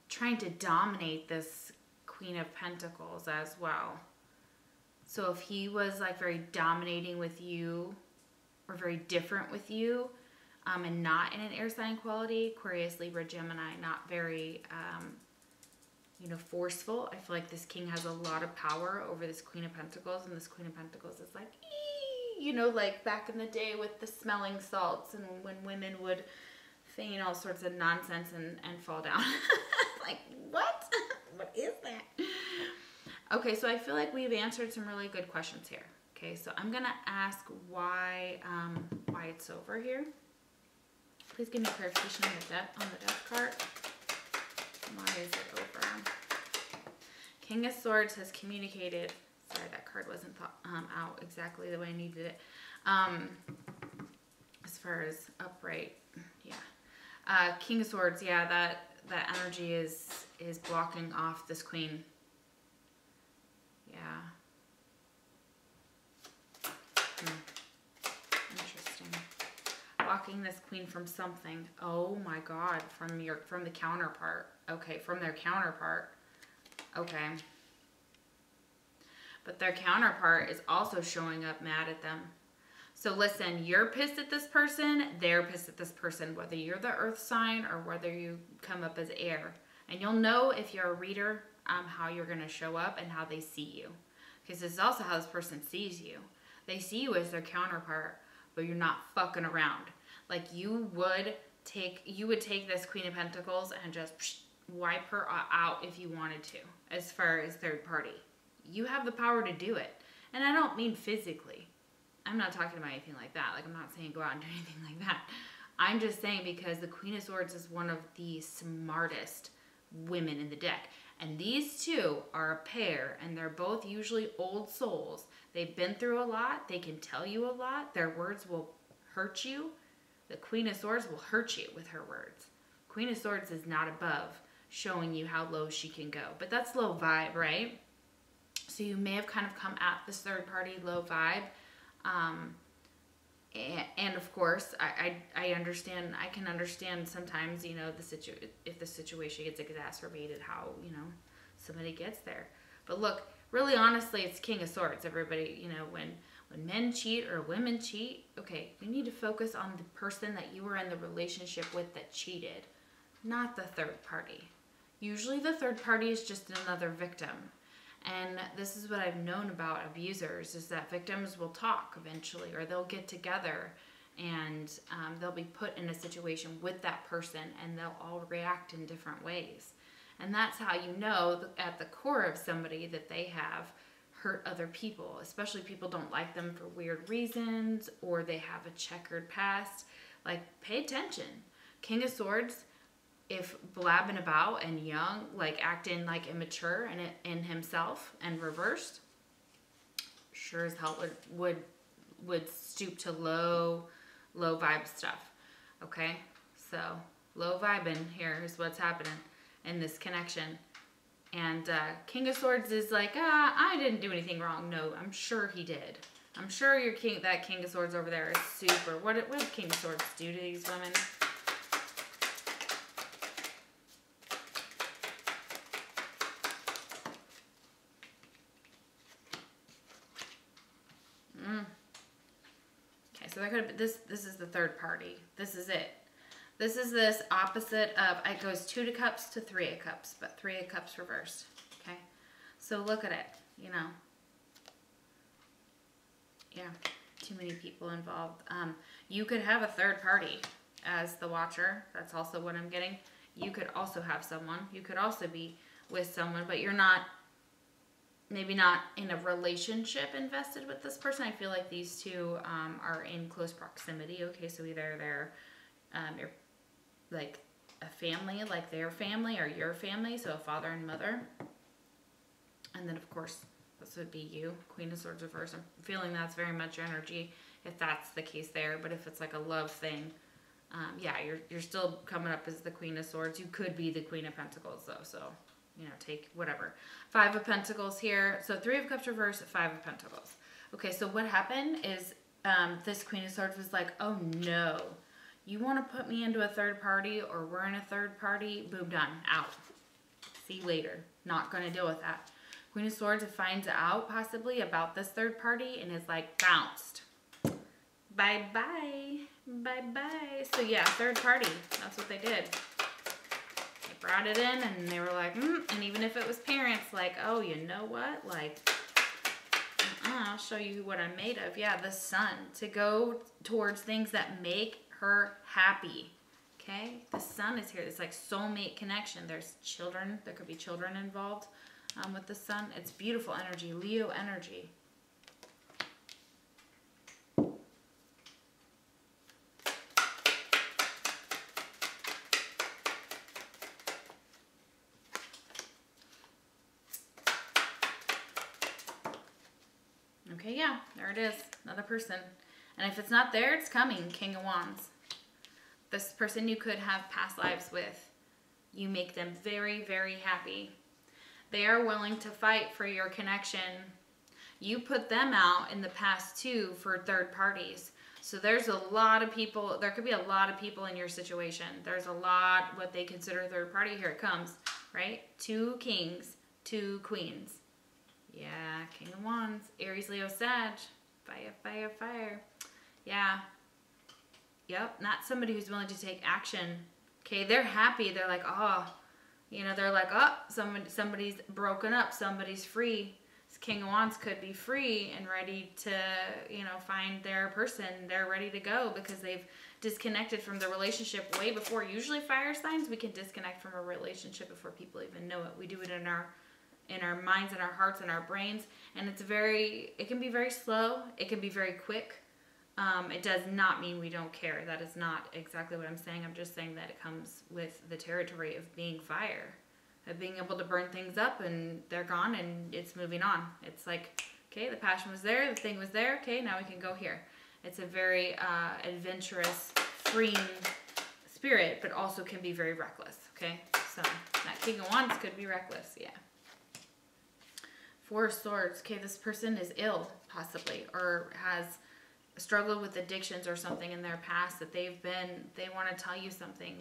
Trying to dominate this Queen of Pentacles as well. So if he was like very dominating with you or very different with you, and not in an air sign quality, Aquarius, Libra, Gemini, not very, you know, forceful. I feel like this king has a lot of power over this Queen of Pentacles, and this Queen of Pentacles is like, ee! You know, like back in the day with the smelling salts and when women would feign all sorts of nonsense and fall down. Like, what? What is that? Okay, so I feel like we've answered some really good questions here. Okay, so I'm gonna ask why it's over here. Please give me clarification on the death card. Why is it over? King of Swords has communicated. Sorry, that card wasn't out exactly the way I needed it. As far as upright, yeah. King of Swords, yeah, that energy is blocking off this queen. Yeah. Interesting. Blocking this queen from something. Oh my God, from the counterpart. Okay, from their counterpart. Okay. But their counterpart is also showing up mad at them. So listen, you're pissed at this person, they're pissed at this person, whether you're the earth sign or whether you come up as air. And you'll know if you're a reader how you're going to show up and how they see you. Because this is also how this person sees you. They see you as their counterpart, but you're not fucking around. Like you would take this Queen of Pentacles and just wipe her out if you wanted to, as far as third party. You have the power to do it. And I don't mean physically. I'm not talking about anything like that. Like I'm not saying go out and do anything like that. I'm just saying because the Queen of Swords is one of the smartest women in the deck. And these two are a pair, and they're both usually old souls. They've been through a lot. They can tell you a lot. Their words will hurt you. The Queen of Swords will hurt you with her words. Queen of Swords is not above showing you how low she can go. But that's low vibe, right? So you may have kind of come at this third party low vibe. And of course, I understand, I can understand sometimes, you know, if the situation gets exacerbated, how, you know, somebody gets there. But look, really honestly, it's King of Swords, everybody, you know, when men cheat or women cheat, okay, you need to focus on the person that you were in the relationship with that cheated, not the third party. Usually the third party is just another victim. And this is what I've known about abusers, is that victims will talk eventually, or they'll get together and they'll be put in a situation with that person and they'll all react in different ways. And that's how you know at the core of somebody that they have hurt other people, especially people don't like them for weird reasons, or they have a checkered past. Like, pay attention. King of Swords, if blabbing about and young, like acting like immature and in himself and reversed, sure as hell would stoop to low vibe stuff. Okay, so low vibing here is what's happening in this connection. And King of Swords is like, I didn't do anything wrong. No, I'm sure he did. I'm sure that King of Swords over there is super. What did King of Swords do to these women? Okay, so that could have been, this is the third party. This is it. This is this opposite of, it goes 2 of Cups to 3 of Cups, but 3 of Cups reversed. Okay, so look at it, you know. Yeah, too many people involved. You could have a third party as the watcher. That's also what I'm getting. You could also have someone. You could also be with someone, but you're not, maybe not in a relationship invested with this person. I feel like these two are in close proximity. Okay, so either they're you're like a family, like their family or your family, so a father and mother. And then, of course, this would be you, Queen of Swords reverse. I'm feeling that's very much your energy if that's the case there. But if it's like a love thing, yeah, you're still coming up as the Queen of Swords. You could be the Queen of Pentacles, though, so, you know, take whatever. 5 of Pentacles here. So 3 of Cups reverse, 5 of Pentacles. Okay, so what happened is this Queen of Swords was like, oh, no. You want to put me into a third party, or we're in a third party? Boom, done. Out. See you later. Not going to deal with that. Queen of Swords finds out possibly about this third party and is like, bounced. Bye-bye. Bye-bye. So yeah, third party. That's what they did. They brought it in and they were like, and even if it was parents, like, oh, you know what? Like, I'll show you what I'm made of. Yeah, the sun. To go towards things that make her happy. Okay? The sun is here. It's like soulmate connection. There's children. There could be children involved with the sun. It's beautiful energy. Leo energy. Okay, yeah, there it is. Another person. And if it's not there, it's coming. King of Wands. This person you could have past lives with. You make them very, very happy. They are willing to fight for your connection. You put them out in the past too for third parties. So there's a lot of people, there could be a lot of people in your situation. There's a lot what they consider third party. Here it comes, right? 2 kings, 2 queens. Yeah, King of Wands, Aries, Leo, Sag. Fire, fire, fire. Yeah. Yep, not somebody who's willing to take action. Okay, they're happy. They're like, oh, you know, they're like, oh, somebody's broken up. Somebody's free. This King of Wands could be free and ready to, you know, find their person. They're ready to go because they've disconnected from the relationship way before. Usually fire signs, we can disconnect from a relationship before people even know it. We do it in our minds and our hearts and our brains, and it can be very slow. It can be very quick. It does not mean we don't care. That is not exactly what I'm saying. I'm just saying that it comes with the territory of being fire, of being able to burn things up and they're gone and it's moving on. It's like, okay, the passion was there, the thing was there, okay, now we can go here. It's a very adventurous, freeing spirit, but also can be very reckless, okay? So that King of Wands could be reckless, yeah. 4 of Swords, okay, this person is ill, possibly, or has struggled with addictions or something in their past that they want to tell you something,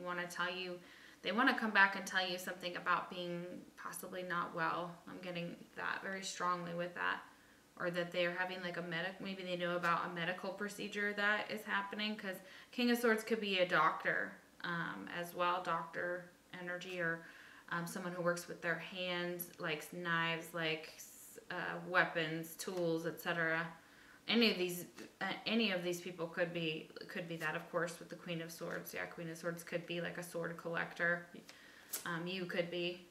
they want to come back and tell you something about being possibly not well. I'm getting that very strongly with that. Or that they're having like maybe they know about a medical procedure that is happening, because King of Swords could be a doctor as well, doctor energy, or someone who works with their hands, like knives, like weapons, tools, etc. Any of these people could be that, of course, with the Queen of Swords. Yeah, Queen of Swords could be like a sword collector. You could be.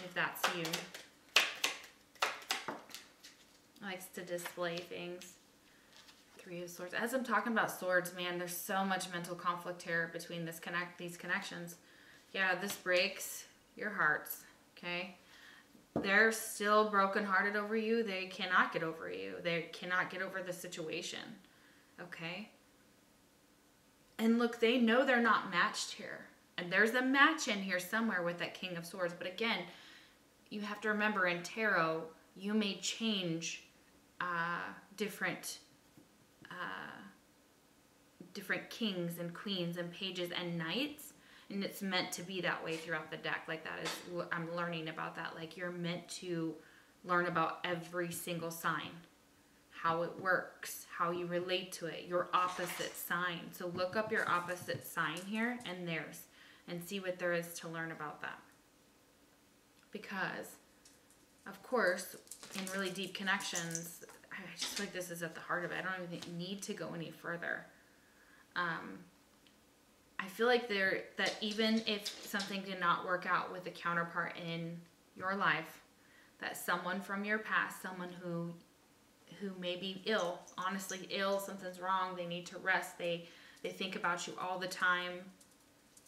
if that's you. Likes to display things. Three of Swords. As I'm talking about swords, man, there's so much mental conflict here between these connections. Yeah, this breaks your hearts, okay? They're still brokenhearted over you. They cannot get over you. They cannot get over the situation, okay? And look, they know they're not matched here. And there's a match in here somewhere with that King of Swords. But again, you have to remember in tarot, you may change different kings and queens and pages and knights, and it's meant to be that way throughout the deck. Like that is, I'm learning about that. Like you're meant to learn about every single sign, how it works, how you relate to it, your opposite sign. So look up your opposite sign here and theirs and see what there is to learn about that. Because, of course, in really deep connections, I just feel like this is at the heart of it. I don't even need to go any further. I feel like that even if something did not work out with a counterpart in your life, that someone from your past, someone who may be ill, honestly ill, something's wrong, they need to rest, they think about you all the time,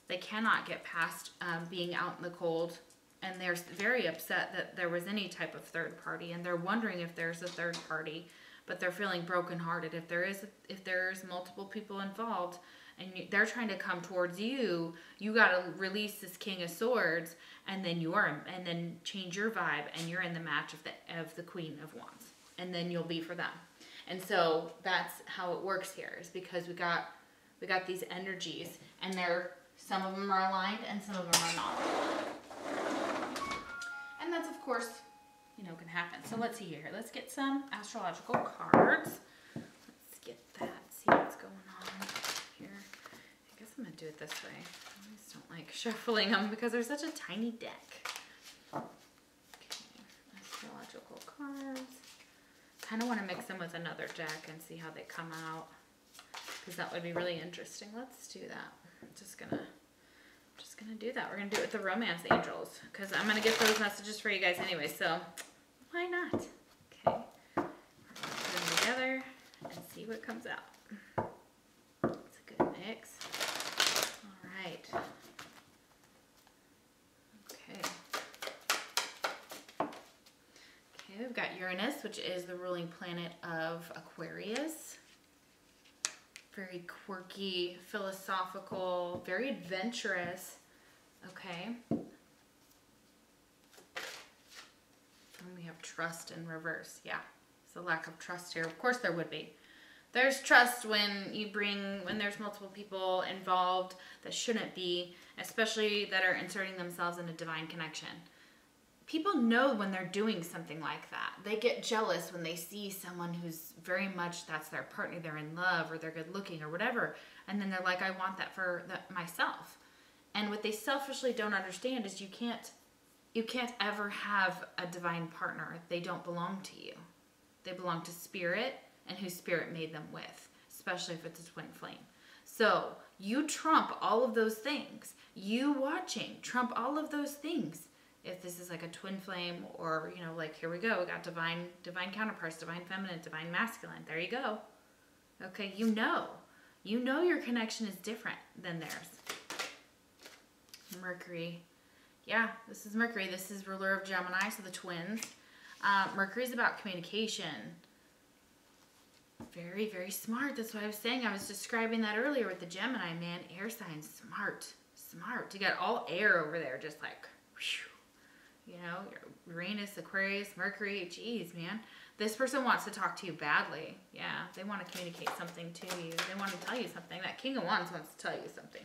they cannot get past being out in the cold, and they're very upset that there was any type of third party, and they're wondering if there's a third party, but they're feeling brokenhearted. If there's multiple people involved, and they're trying to come towards you, you got to release this King of Swords, and then change your vibe, and you're in the match of the Queen of Wands, and then you'll be for them. And so that's how it works here, is because we got these energies, and some of them are aligned, and some of them are not. And that's, of course, can happen. So let's see here. Let's get some astrological cards. Let's get that. See what's going on here. I guess I'm going to do it this way. I always don't like shuffling them because they're such a tiny deck. Okay. Astrological cards. Kind of want to mix them with another deck and see how they come out, because that would be really interesting. Let's do that. I'm just gonna do that. We're gonna do it with the Romance Angels, because I'm gonna get those messages for you guys anyway, so why not? Okay. We're gonna put them together and see what comes out. It's a good mix. All right. Okay. Okay, we've got Uranus, which is the ruling planet of Aquarius. Very quirky, philosophical, very adventurous. Okay. And we have trust in reverse. Yeah, it's a lack of trust here. Of course there would be. There's trust when there's multiple people involved that shouldn't be, especially that are inserting themselves in a divine connection. People know when they're doing something like that. They get jealous when they see someone who's very much, that's their partner, they're in love, or they're good looking, or whatever. And then they're like, I want that for myself. And what they selfishly don't understand is you can't ever have a divine partner. They don't belong to you. They belong to spirit and who spirit made them with, especially if it's a twin flame. So you trump all of those things. You watching trump all of those things. If this is like a twin flame, or, like here we go, we got divine counterparts, divine feminine, divine masculine. There you go. Okay, you know your connection is different than theirs. Mercury. Yeah, this is Mercury. This is ruler of Gemini, so the twins. Mercury is about communication. Very, very smart. That's what I was saying. I was describing that earlier with the Gemini, man. Air signs, smart. You got all air over there, just like, whew. Uranus, Aquarius, Mercury. Geez, man. This person wants to talk to you badly. Yeah, they want to communicate something to you. They want to tell you something. That King of Wands wants to tell you something.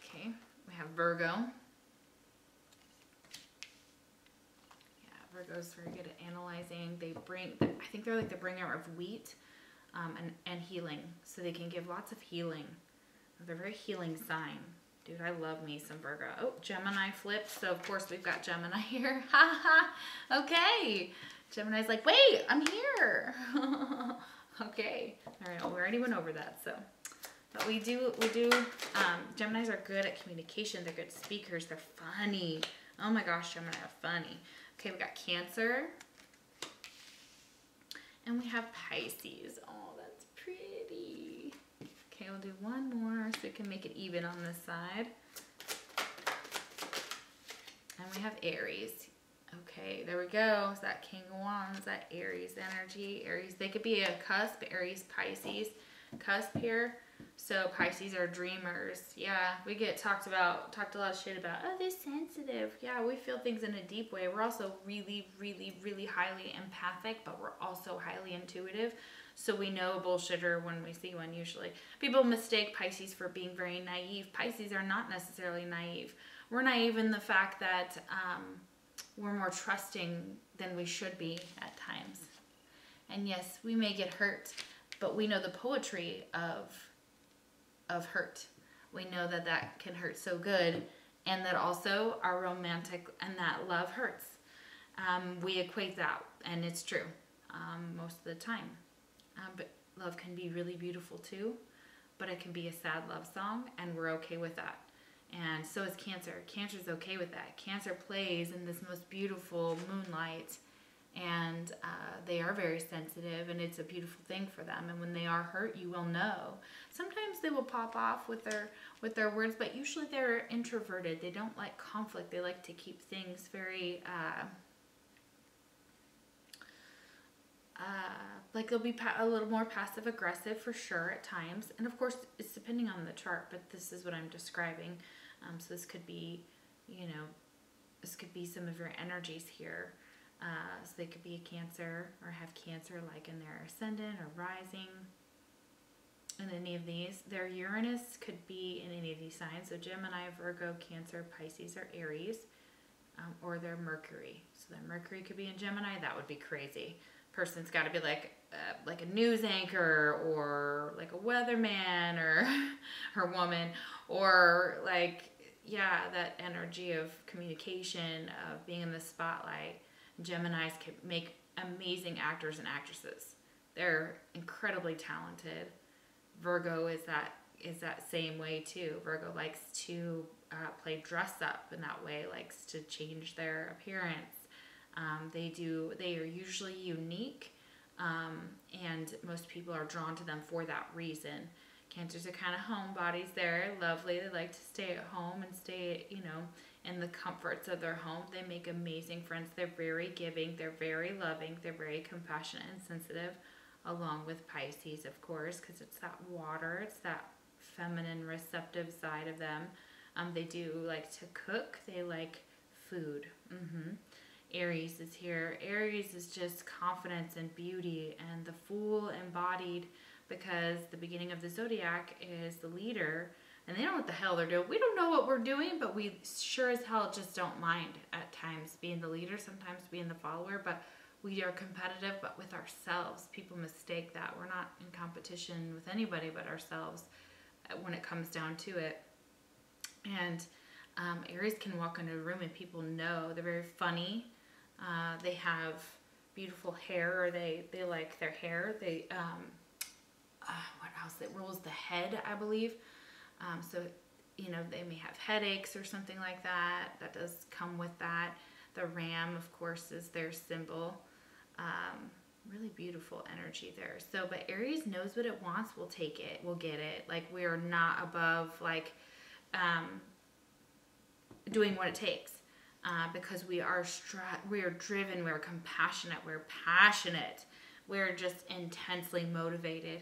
Okay, we have Virgo. Yeah, Virgo's very good at analyzing. I think they're like the bringer of wheat and healing. So they can give lots of healing. They're a very healing sign. Dude, I love me some Virgo. Oh, Gemini flipped. So, of course, we've got Gemini here. Ha ha. Okay. Gemini's like, wait, I'm here. Okay. All right. Well, we already went over that. So, but we do, Geminis are good at communication. They're good speakers. They're funny. Oh my gosh, Gemini are funny. Okay, we got Cancer. And we have Pisces. Oh, that's pretty. Okay, we'll do one more so we can make it even on this side. And we have Aries. Okay, there we go. It's that King of Wands, that Aries energy. Aries, they could be a cusp, Aries, Pisces cusp here. So Pisces are dreamers. Yeah, we get talked a lot of shit about, oh, they're sensitive. Yeah, we feel things in a deep way. We're also really, really, really highly empathic, but we're also highly intuitive. So we know a bullshitter when we see one usually. People mistake Pisces for being very naive. Pisces are not necessarily naive. We're naive in the fact that we're more trusting than we should be at times. And yes, we may get hurt, but we know the poetry of hurt. We know that that can hurt so good, and that also our romantic and that love hurts. We equate that, and it's true most of the time. But love can be really beautiful too, but it can be a sad love song, and we're okay with that. And so is Cancer. Cancer's okay with that. Cancer plays in this most beautiful moonlight, and they are very sensitive, and it's a beautiful thing for them. And when they are hurt, you will know. Sometimes they will pop off with their words, but usually they're introverted. They don't like conflict. They like to keep things very like they'll be a little more passive aggressive for sure at times. And of course, it's depending on the chart, but this is what I'm describing. So this could be, you know, this could be some of your energies here. So they could be a Cancer or have Cancer like in their ascendant or rising in any of these. Their Uranus could be in any of these signs. So Gemini, Virgo, Cancer, Pisces, or Aries, or their Mercury. So their Mercury could be in Gemini. That would be crazy. Person's got to be like a news anchor or like a weatherman or woman, or like, yeah, that energy of communication, of being in the spotlight. Geminis can make amazing actors and actresses. They're incredibly talented. Virgo is that same way too. Virgo likes to play dress up in that way, likes to change their appearance. They are usually unique, and most people are drawn to them for that reason. Cancers are kind of homebodies. They're lovely. They like to stay at home and stay, you know, in the comforts of their home. They make amazing friends. They're very giving. They're very loving. They're very compassionate and sensitive, along with Pisces, of course, because it's that water. It's that feminine, receptive side of them. They do like to cook. They like food. Aries is here. Aries is just confidence and beauty, and the Fool embodied, because the beginning of the zodiac is the leader, and they know what the hell they're doing. We don't know what we're doing, but we sure as hell just don't mind at times being the leader, sometimes being the follower, but we are competitive, but with ourselves. People mistake that. We're not in competition with anybody but ourselves when it comes down to it. And Aries can walk into a room and people know. They're very funny. They have beautiful hair, or they like their hair. They what else? It rules the head, I believe. So, you know, they may have headaches or something like that. That does come with that. The ram, of course, is their symbol. Really beautiful energy there. So, but Aries knows what it wants. We'll take it. We'll get it. Like, we are not above, like, doing what it takes. Because we are driven, we're compassionate, we're passionate, we're just intensely motivated.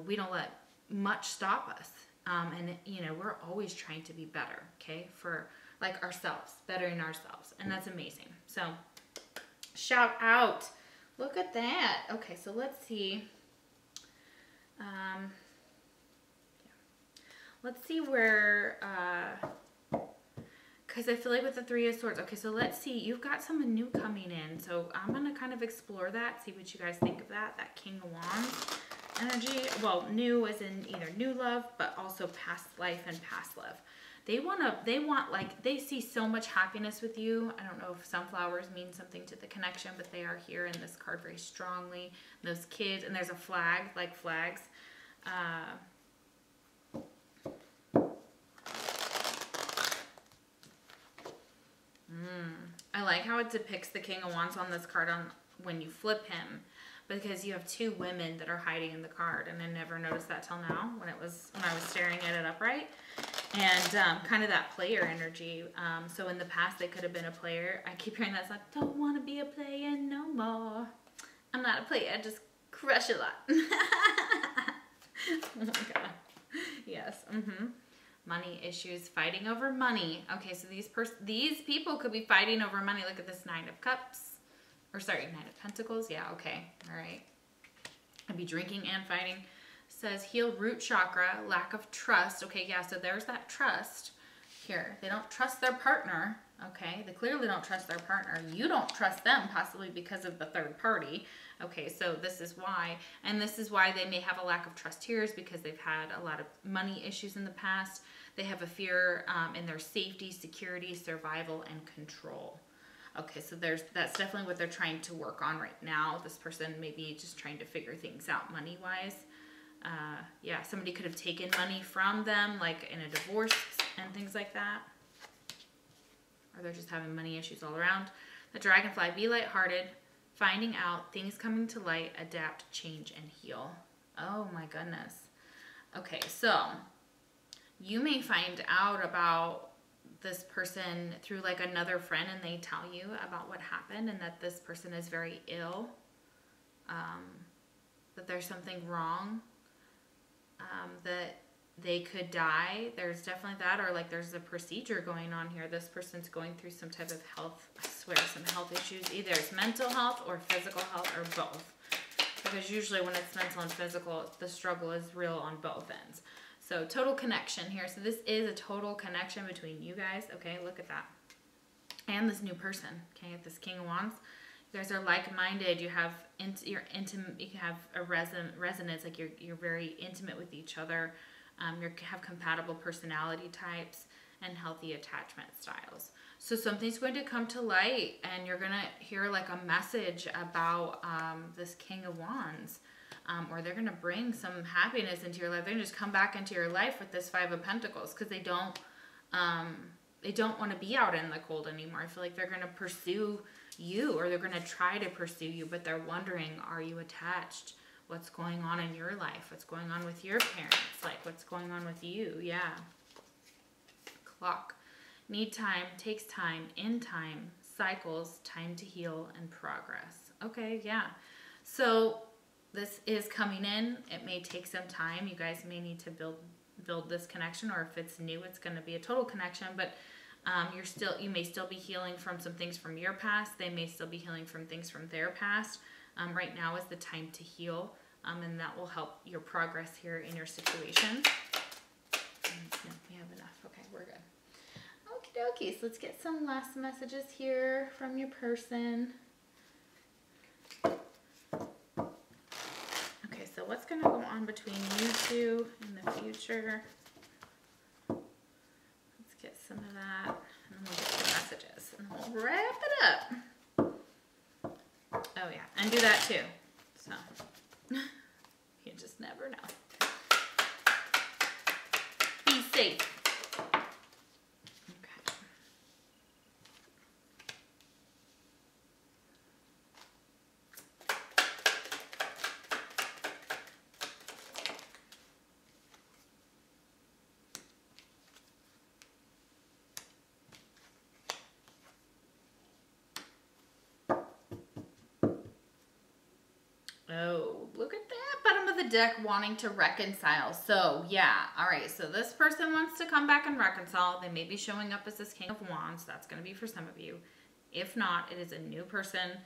We don't let much stop us. And, you know, we're always trying to be better, okay, for like ourselves, bettering ourselves. And that's amazing. So shout out. Look at that. Okay, so let's see. Let's see where, because I feel like with the Three of Swords, okay, so let's see, you've got someone new coming in, so I'm going to kind of explore that, see what you guys think of that King of Wands energy. Well, new as in either new love, but also past life and past love. They see so much happiness with you. I don't know if sunflowers mean something to the connection, but they are here in this card very strongly. Those kids, and there's a flag, like flags. I like how it depicts the King of Wands on this card on when you flip him, because you have two women that are hiding in the card, and I never noticed that till now when I was staring at it upright. And kind of that player energy. So in the past, they could have been a player. I keep hearing that, it's like, don't want to be a player no more. I'm not a player, I just crush a lot. Oh my God. Yes. Money issues, fighting over money. Okay, so these people could be fighting over money. Look at this Nine of Cups. Or sorry, Nine of Pentacles. Yeah, okay. All right. I'd be drinking and fighting. Says heal root chakra, lack of trust. Okay, yeah, so there's that trust here. They don't trust their partner. Okay, they clearly don't trust their partner. You don't trust them, possibly because of the third party. Okay, so this is why. And this is why they may have a lack of trust here, is because they've had a lot of money issues in the past. They have a fear in their safety, security, survival, and control. Okay, so that's definitely what they're trying to work on right now. This person may be just trying to figure things out money-wise. Yeah, somebody could have taken money from them, like in a divorce and things like that. Or they're just having money issues all around. The Dragonfly, be lighthearted, finding out, things coming to light, adapt, change, and heal. Oh my goodness. Okay, so you may find out about this person through like another friend, and they tell you about what happened and that this person is very ill, that there's something wrong, that they could die. There's definitely that, or like there's a procedure going on here. This person's going through some type of health, I swear, some health issues. Either it's mental health or physical health or both. Because usually when it's mental and physical, the struggle is real on both ends. So total connection here. So this is a total connection between you guys. Okay, look at that. And this new person. Okay, this King of Wands. You guys are like-minded. You have you're intimate. You have a resonance. Like you're very intimate with each other. You have compatible personality types and healthy attachment styles. So something's going to come to light, and you're gonna hear like a message about this King of Wands. Or they're going to bring some happiness into your life. They're going to just come back into your life with this Five of Pentacles, because they don't want to be out in the cold anymore. I feel like they're going to pursue you, or they're going to try to pursue you, but they're wondering, are you attached? What's going on in your life? What's going on with your parents? Like, what's going on with you? Yeah. Clock. Need time, takes time, in time, cycles, time to heal, and progress. Okay, yeah. So this is coming in. It may take some time. You guys may need to build this connection, or if it's new, it's going to be a total connection. But you may still be healing from some things from your past. They may still be healing from things from their past. Right now is the time to heal, and that will help your progress here in your situation. No, we have enough. Okay, we're good. Okie dokie. So let's get some last messages here from your person. So what's going to go on between you two in the future? Let's get some of that, and then we'll get some messages, and we'll wrap it up. Oh yeah, and do that too. So you just never know. Be safe. Oh, look at that bottom of the deck, wanting to reconcile. So yeah, all right, so this person wants to come back and reconcile. They may be showing up as this King of Wands. That's going to be for some of you. If not, it is a new person,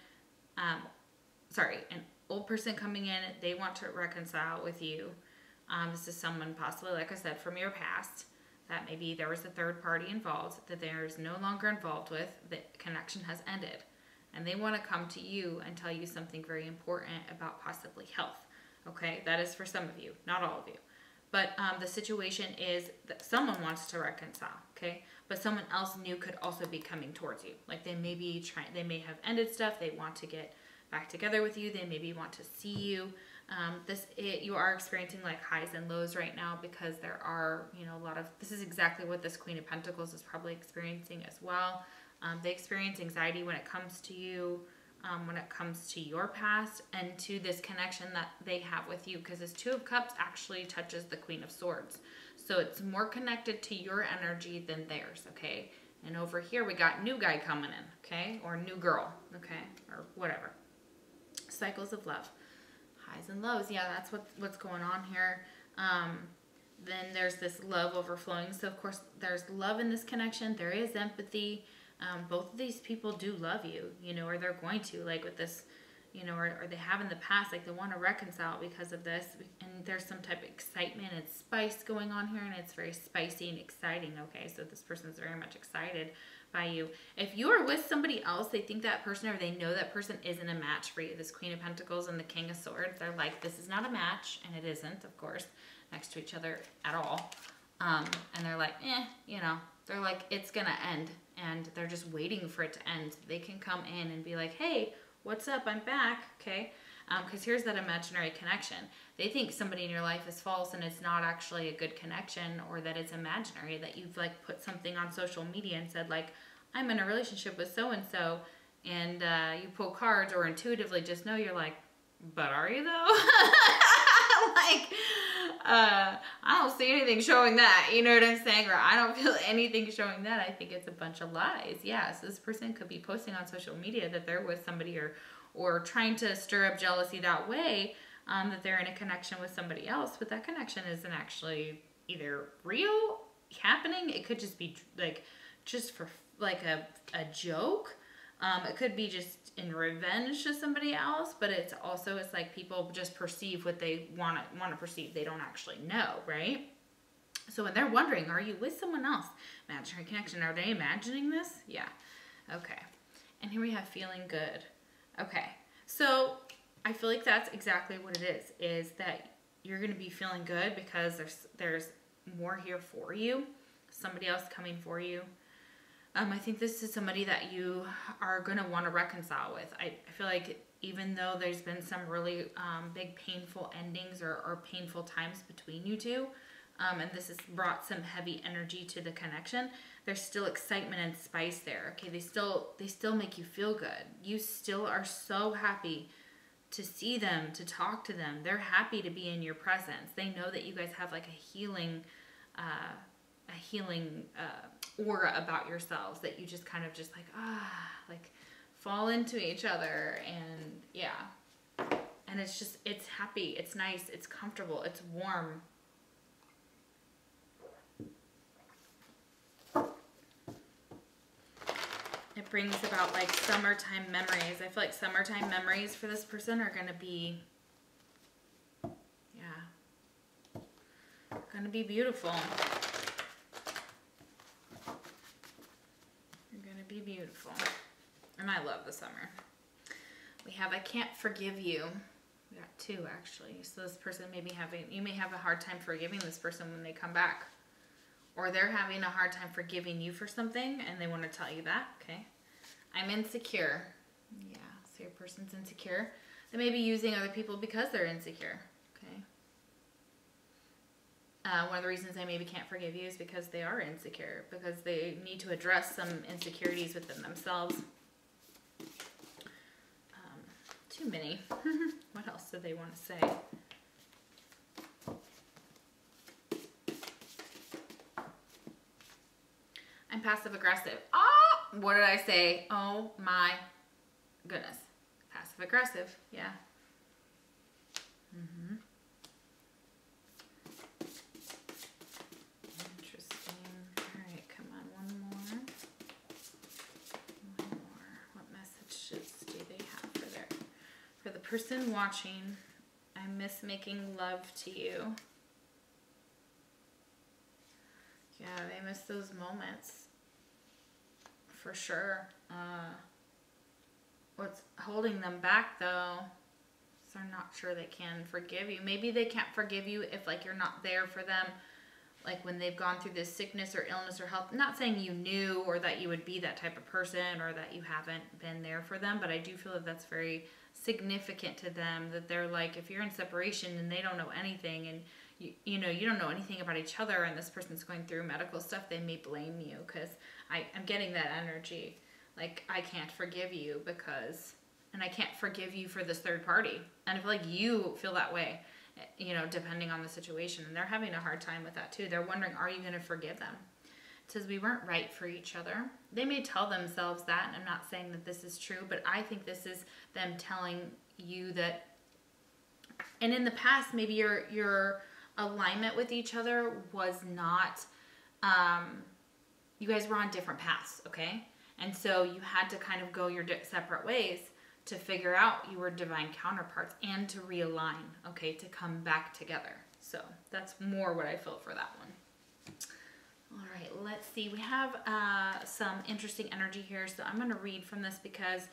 an old person coming in. They want to reconcile with you. This is someone possibly, like I said, from your past, that maybe there was a third party involved that there's no longer involved with. The connection has ended. And they want to come to you and tell you something very important about possibly health. Okay, that is for some of you, not all of you. But the situation is that someone wants to reconcile, okay? But someone else new could also be coming towards you. Like they may be they may have ended stuff. They want to get back together with you. They maybe want to see you. You are experiencing like highs and lows right now, because there are, a lot of, this is exactly what this Queen of Pentacles is probably experiencing as well. They experience anxiety when it comes to you, when it comes to your past, and to this connection that they have with you, because this Two of Cups actually touches the Queen of Swords. So it's more connected to your energy than theirs, okay? And over here, we got new guy coming in, okay? Or new girl, okay? Or whatever. Cycles of love. Highs and lows. Yeah, that's what's going on here. Then there's this love overflowing. So, of course, there's love in this connection. There is empathy. Both of these people do love you, you know, or they're going to, like with this, you know, or they have in the past, like they want to reconcile because of this. And there's some type of excitement and spice going on here, and it's very spicy and exciting, okay? So this person's very much excited by you. If you are with somebody else, they think that person, or they know that person isn't a match for you. This Queen of Pentacles and the King of Swords, they're like, this is not a match, and it isn't, of course, next to each other at all. And they're like, you know, they're like, it's gonna end, and they're just waiting for it to end. They can come in and be like, hey, what's up? I'm back, okay? Because here's that imaginary connection. They think somebody in your life is false and it's not actually a good connection, or that it's imaginary, that you've like put something on social media and said like, I'm in a relationship with so-and-so, and you pull cards or intuitively just know, you're like, but are you though? Like, I don't see anything showing that, you know what I'm saying? Or I don't feel anything showing that. I think it's a bunch of lies. Yeah, so this person could be posting on social media that they're with somebody, or trying to stir up jealousy that way, that they're in a connection with somebody else, but that connection isn't actually either real, happening. It could just be like, just for like a joke. It could be just in revenge to somebody else, but it's like people just perceive what they want to perceive. They don't actually know, right? So when they're wondering, are you with someone else? Imaginary connection. Are they imagining this? Yeah. Okay. And here we have feeling good. Okay. So I feel like that's exactly what it is that you're going to be feeling good because there's more here for you. Somebody else coming for you. I think this is somebody that you are going to want to reconcile with. I feel like even though there's been some really big painful endings or painful times between you two, and this has brought some heavy energy to the connection, there's still excitement and spice there. Okay, they still make you feel good. You still are so happy to see them, to talk to them. They're happy to be in your presence. They know that you guys have like a healing aura about yourselves, that you just kind of just like fall into each other, and yeah, and it's happy, it's nice, it's comfortable, it's warm. It brings about like summertime memories. I feel like summertime memories for this person are gonna be, yeah, gonna be beautiful. Be beautiful. And I love the summer. We have I can't forgive you. We got two actually. So this person you may have a hard time forgiving this person when they come back. Or they're having a hard time forgiving you for something and they want to tell you that. Okay. I'm insecure. Yeah, so your person's insecure. They may be using other people because they're insecure. Okay. One of the reasons they maybe can't forgive you is because they are insecure, because they need to address some insecurities within themselves. Too many. What else do they want to say? I'm passive aggressive. Ah, what did I say? Oh my goodness. Passive aggressive. Yeah. Mm-hmm. Person watching, I miss making love to you. Yeah, they miss those moments for sure. What's holding them back though, is they're not sure they can forgive you. Maybe they can't forgive you if like you're not there for them, like when they've gone through this sickness or illness or health. I'm not saying you knew or that you would be that type of person or that you haven't been there for them, but I do feel that that's very significant to them, that they're like, if you're in separation and they don't know anything, and you know, you don't know anything about each other, and this person's going through medical stuff, they may blame you, because I'm getting that energy. like, I can't forgive you because, and I can't forgive you for this third party. And I feel like you feel that way, you know, depending on the situation. And they're having a hard time with that too. They're wondering, are you going to forgive them? It says we weren't right for each other. They may tell themselves that, and I'm not saying that this is true, but I think this is them telling you that, and in the past, maybe your alignment with each other was not, you guys were on different paths, okay? And so you had to kind of go your separate ways to figure out you were divine counterparts and to realign, okay, to come back together. So that's more what I feel for that one. All right, let's see. We have some interesting energy here. So I'm going to read from this because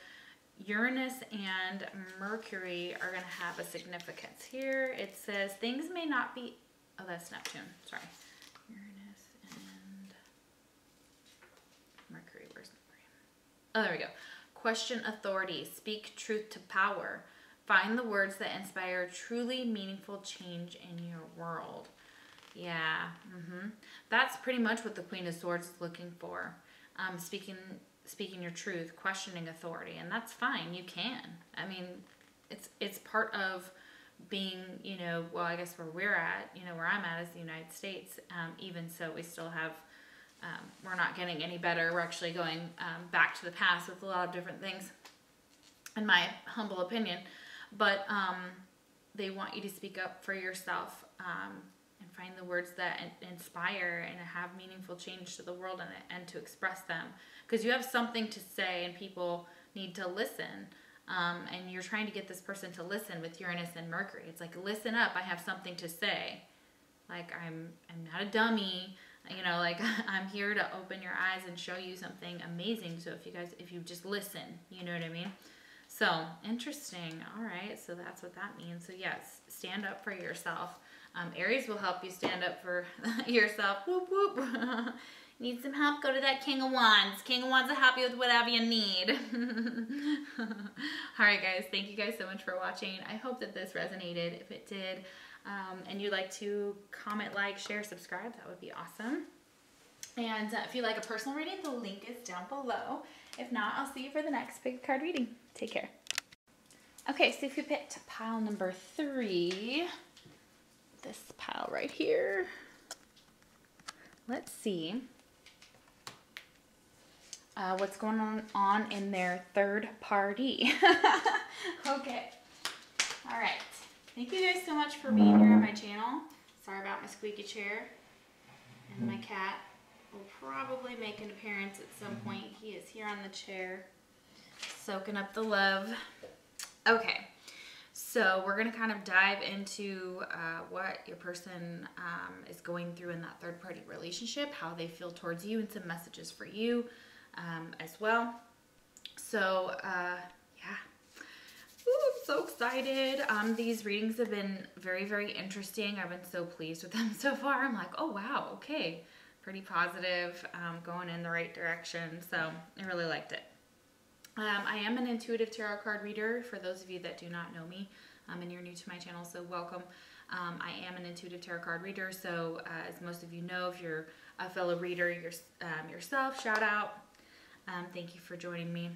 Uranus and Mercury are going to have a significance here. It says things may not be... Oh, that's Neptune. Sorry. Uranus and Mercury. Where's Mercury? Oh, there we go. Question authority. Speak truth to power. Find the words that inspire truly meaningful change in your world. Yeah, that's pretty much what the Queen of Swords is looking for. Speaking your truth, questioning authority, and that's fine. You can. I mean, it's part of being, you know, well, I guess where we're at, you know, where I'm at is the United States. Even so, we still have, we're not getting any better. We're actually going back to the past with a lot of different things, in my humble opinion. But they want you to speak up for yourself. And find the words that inspire and have meaningful change to the world and to express them. Because you have something to say and people need to listen. And you're trying to get this person to listen with Uranus and Mercury. It's like, listen up, I have something to say. Like, I'm not a dummy. You know, like, I'm here to open your eyes and show you something amazing. So if you just listen, you know what I mean? So, interesting. All right, so that's what that means. So, yes, stand up for yourself. Aries will help you stand up for yourself. Whoop, whoop. Need some help? Go to that King of Wands. King of Wands will help you with whatever you need. All right, guys. Thank you guys so much for watching. I hope that this resonated. If it did, and you'd like to comment, like, share, subscribe, that would be awesome. And if you like a personal reading, the link is down below. If not, I'll see you for the next big card reading. Take care. Okay, so if you picked pile number 3... this pile right here. Let's see what's going on in their third party. Okay. All right. Thank you guys so much for being here on my channel. Sorry about my squeaky chair. And my cat will probably make an appearance at some point. He is here on the chair, soaking up the love. Okay. So we're going to kind of dive into what your person is going through in that third-party relationship, how they feel towards you, and some messages for you as well. So, yeah. Ooh, I'm so excited. These readings have been very, very interesting. I've been so pleased with them so far. I'm like, oh, wow, okay. Pretty positive, going in the right direction. So I really liked it. I am an intuitive tarot card reader for those of you that do not know me and you're new to my channel, so welcome. I am an intuitive tarot card reader, so as most of you know, if you're a fellow reader yourself, shout out. Thank you for joining me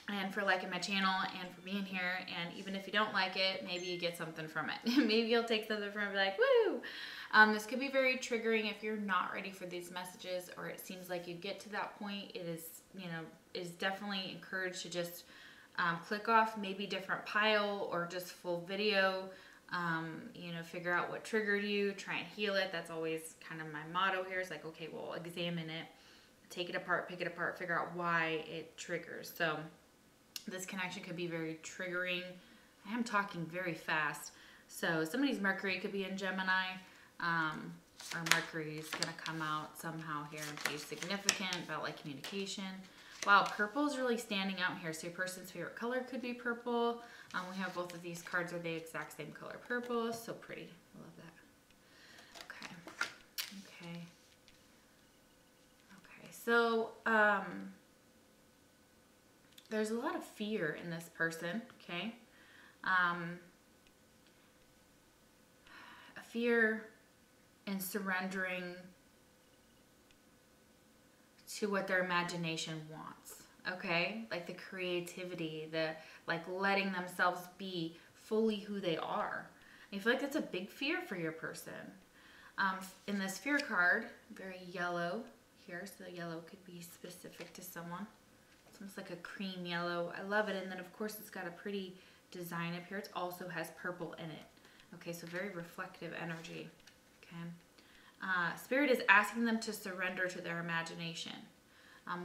and for liking my channel and for being here. And even if you don't like it, maybe you get something from it. Maybe you'll take something from it and be like, woo! This could be very triggering if you're not ready for these messages, or it seems like you get to that point. It is, you know, is definitely encouraged to just click off maybe different pile or just full video. You know, figure out what triggered you, try and heal it. That's always kind of my motto here. It's like, okay, well, examine it, take it apart, pick it apart, figure out why it triggers. So this connection could be very triggering. I am talking very fast. So somebody's Mercury could be in Gemini, or Mercury is going to come out somehow here and be significant about like communication. Wow, purple is really standing out here. So your person's favorite color could be purple. We have both of these cards are the exact same color, purple. So pretty. I love that. Okay. Okay. Okay. So there's a lot of fear in this person. Okay. A fear in surrendering to what their imagination wants. okay? Like the creativity, the like letting themselves be fully who they are. I feel like that's a big fear for your person. In this fear card, very yellow here, so the yellow could be specific to someone. It's almost like a cream yellow. I love it. And then of course it's got a pretty design up here. It also has purple in it. Okay, so very reflective energy. Okay. Spirit is asking them to surrender to their imagination.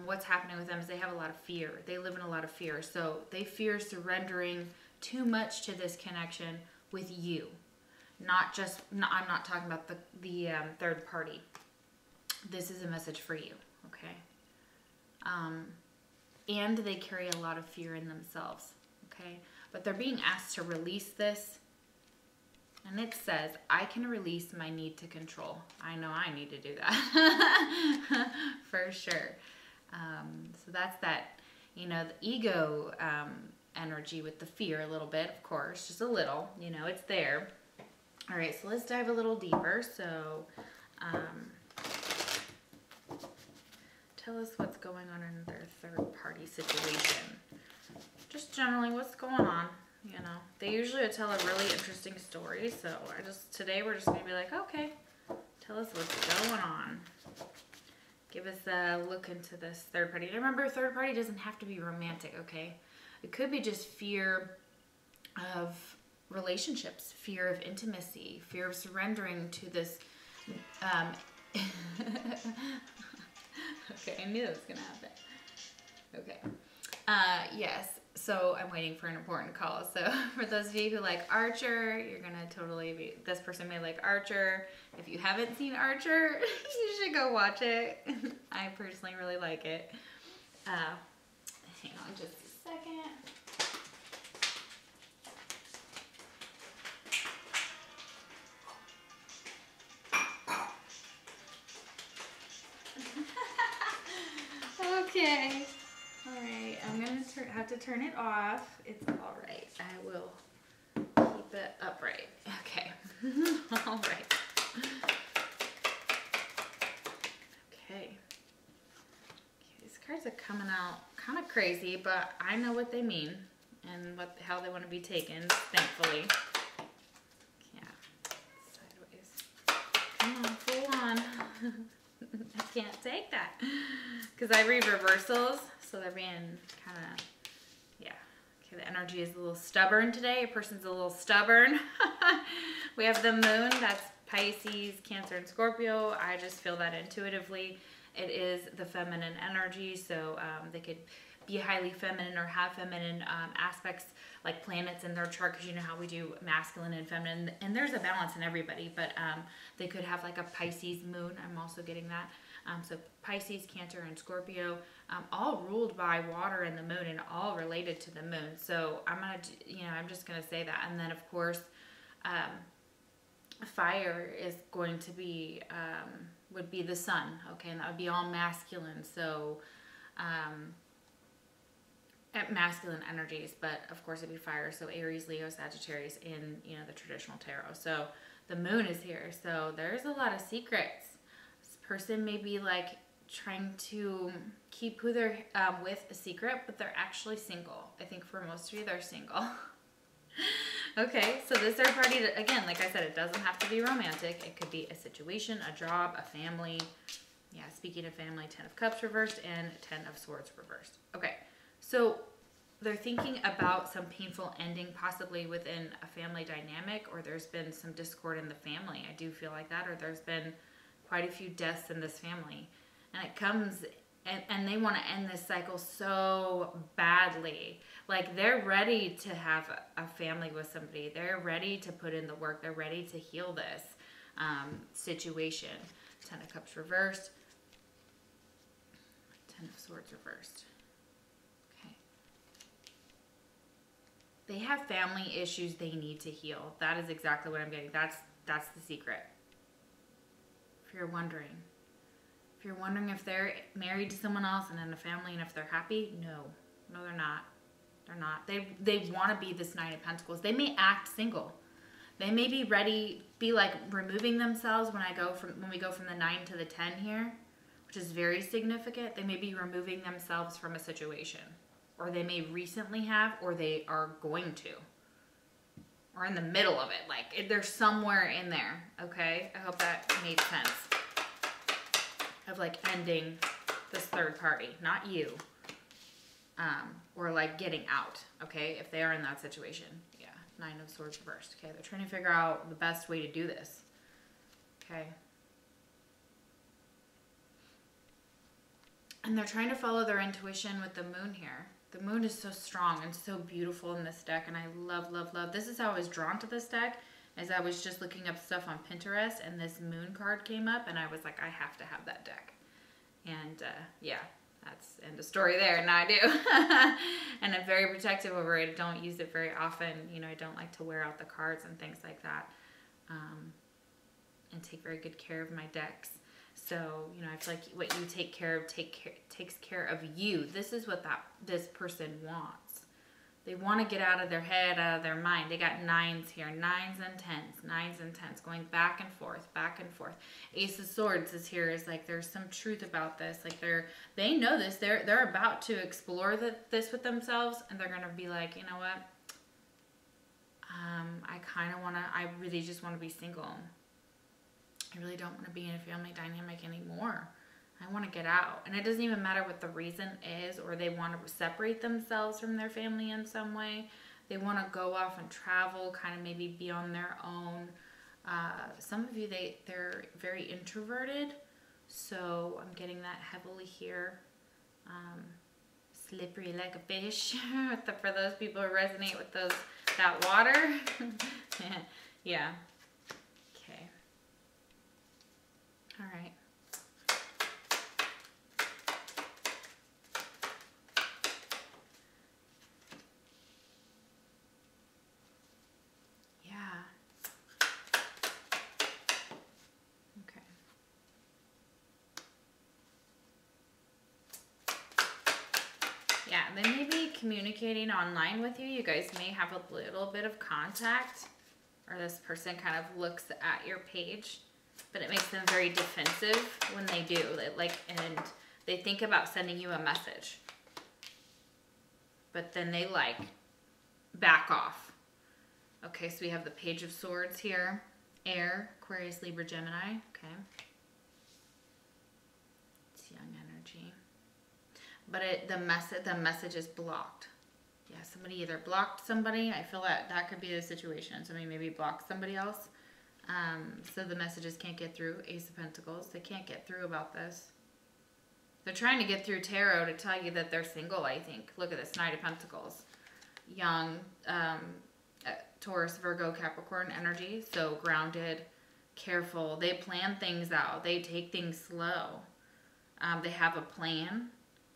What's happening with them is they have a lot of fear. They live in a lot of fear. So they fear surrendering too much to this connection with you. Not just, I'm not talking about the third party. This is a message for you, okay? And they carry a lot of fear in themselves, okay? But they're being asked to release this. And it says, I can release my need to control. I know I need to do that for sure. So that's that, you know, the ego energy with the fear a little bit, of course, just a little, you know, it's there. All right, so let's dive a little deeper. So tell us what's going on in their third party situation. Just generally what's going on. You know, they usually tell a really interesting story, so today we're just going to be like, okay, tell us what's going on. Give us a look into this third party. And remember, third party doesn't have to be romantic, okay? It could be just fear of relationships, fear of intimacy, fear of surrendering to this. Okay, I knew that was going to happen. Okay. Yes. So I'm waiting for an important call. So for those of you who like Archer, you're going to totally be, this person may like Archer. If you haven't seen Archer, you should go watch it. I personally really like it. Hang on just a second. Okay. Alright, I'm going to have to turn it off. It's alright. I will keep it upright. Okay. Alright. Okay. These cards are coming out kind of crazy, but I know what they mean and how they want to be taken, thankfully. Yeah. Sideways. Come on, full on. I can't take that because I read reversals, so they're being kind of, yeah. Okay, the energy is a little stubborn today. A person's a little stubborn. We have the moon, that's Pisces, Cancer, and Scorpio. I just feel that intuitively. It is the feminine energy, so they could be highly feminine or have feminine aspects like planets in their chart, because you know how we do masculine and feminine, and there's a balance in everybody, but they could have like a Pisces moon. I'm also getting that. So Pisces, Cancer, and Scorpio, all ruled by water and the moon, and all related to the moon. So I'm just gonna say that. And then of course, fire is going to be would be the sun, okay, and that would be all masculine. So masculine energies, but of course it'd be fire. So Aries, Leo, Sagittarius in, you know, the traditional tarot. So the moon is here. So there's a lot of secrets. This person may be like trying to keep who they're with a secret, but they're actually single. I think for most of you, they're single. Okay, so this third party, again, like I said, it doesn't have to be romantic. It could be a situation, a job, a family. Yeah, speaking of family, 10 of Cups reversed and 10 of Swords reversed. Okay, so they're thinking about some painful ending possibly within a family dynamic, or there's been some discord in the family. I do feel like that, or there's been quite a few deaths in this family. And it comes, and they want to end this cycle so badly. Like they're ready to have a family with somebody. They're ready to put in the work. They're ready to heal this situation. 10 of Cups reversed. 10 of Swords reversed. Okay. They have family issues they need to heal. That is exactly what I'm getting. That's the secret. If you're wondering. If you're wondering if they're married to someone else and in a family and if they're happy, no, they're not. They're not. They want to be this Nine of Pentacles. They may act single. They may be ready, be like removing themselves when we go from the 9 to the 10 here. which is very significant. They may be removing themselves from a situation, or they may recently have, or they are going to, or in the middle of it. Like, they're somewhere in there, okay? I hope that made sense. Of like ending this third party, not you. Or like getting out, okay? If they are in that situation. Yeah, 9 of Swords reversed. Okay, they're trying to figure out the best way to do this. Okay. And they're trying to follow their intuition with the moon here. The moon is so strong and so beautiful in this deck, and I love, love, love. This is how I was drawn to this deck, as I was just looking up stuff on Pinterest, and this moon card came up, and I was like, I have to have that deck. And yeah, that's end of story there. Now I do. And I'm very protective over it. I don't use it very often. You know, I don't like to wear out the cards and things like that. And take very good care of my decks. So, you know, I feel like what you take care of takes care of you. This is what this person wants. They want to get out of their head, out of their mind. They got 9s here, 9s and 10s, 9s and 10s, going back and forth, back and forth. Ace of Swords is here. Is like there's some truth about this. Like they know this. They're about to explore this with themselves, and they're gonna be like, you know what? I really just want to be single. I really don't want to be in a family dynamic anymore. I want to get out. And it doesn't even matter what the reason is, or they want to separate themselves from their family in some way. They want to go off and travel, kind of maybe be on their own. Some of you, they're very introverted. So I'm getting that heavily here. Slippery like a fish. For those people who resonate with that water. Yeah. Okay. All right. Yeah. Okay. Yeah, they may be communicating online with you. You guys may have a little bit of contact, or this person kind of looks at your page. But it makes them very defensive when they do. And they think about sending you a message. But then they back off. Okay, so we have the Page of Swords here. Air, Aquarius, Libra, Gemini. Okay. It's young energy. But the message is blocked. Yeah, somebody either blocked somebody. I feel that could be the situation. Somebody maybe blocked somebody else. So the messages can't get through. Ace of Pentacles. They can't get through about this. They're trying to get through tarot to tell you that they're single, I think. Look at this. Knight of Pentacles. Young, Taurus, Virgo, Capricorn energy. So grounded, careful. They plan things out. They take things slow. They have a plan,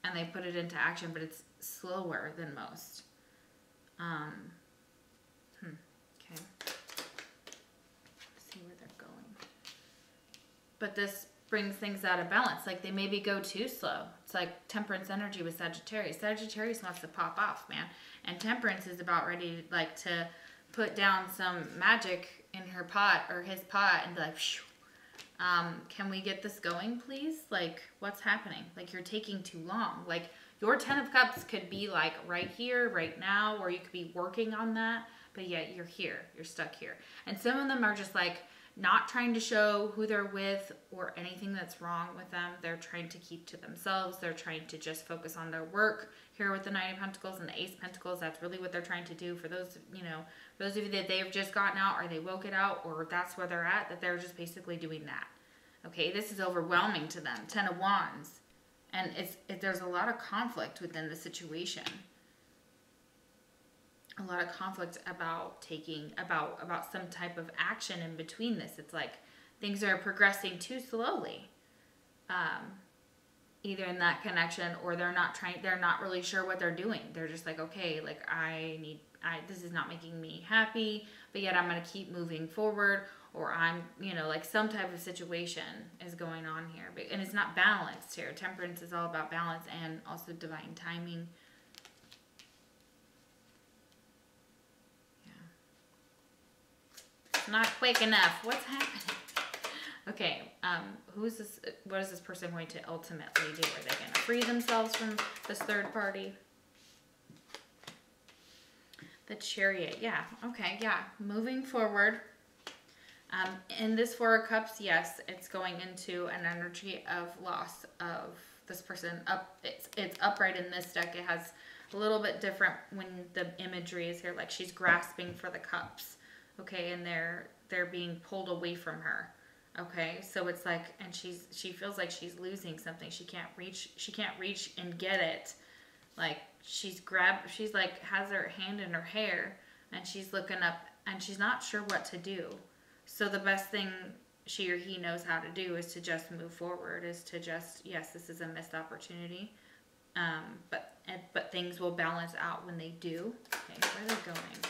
and they put it into action, but it's slower than most. Okay. Where they're going. But this brings things out of balance. Like they maybe go too slow. It's like Temperance energy with Sagittarius. Sagittarius wants to pop off, man. And Temperance is about ready to put down some magic in her pot or his pot and be like, phew. Can we get this going, please? Like, what's happening? Like, you're taking too long. Like, your 10 of Cups could be like right here, right now, or you could be working on that. But yet you're here, you're stuck here. And some of them are just like not trying to show who they're with or anything that's wrong with them. They're trying to keep to themselves. They're trying to just focus on their work. Here with the Knight of Pentacles and the Ace of Pentacles, that's really what they're trying to do. For those, for those of you that they've just gotten out, or they woke it out, or that's where they're at, that they're just basically doing that. Okay, this is overwhelming to them. 10 of Wands. And there's a lot of conflict within the situation. A lot of conflict about about some type of action in between this. It's like things are progressing too slowly, either in that connection, or they're not really sure what they're doing. They're just like, okay, like this is not making me happy, but yet I'm going to keep moving forward, or I'm, like some type of situation is going on here, and it's not balanced here. Temperance is all about balance and also divine timing. Not quick enough. What's happening? Okay, who's this? What is this person going to ultimately do? Are they going to free themselves from this third party? The Chariot, yeah. Okay, yeah. Moving forward. In this Four of Cups, yes, it's going into an energy of loss of this person. It's upright in this deck. It has a little bit different when the imagery is here. Like she's grasping for the cups. Okay, and they're being pulled away from her. Okay, so it's like, and she feels like she's losing something. She can't reach and get it. Like she's like has her hand in her hair and she's looking up and she's not sure what to do. So the best thing she or he knows how to do is to just move forward, is to just, yes, this is a missed opportunity. But things will balance out when they do. Okay, where are they going?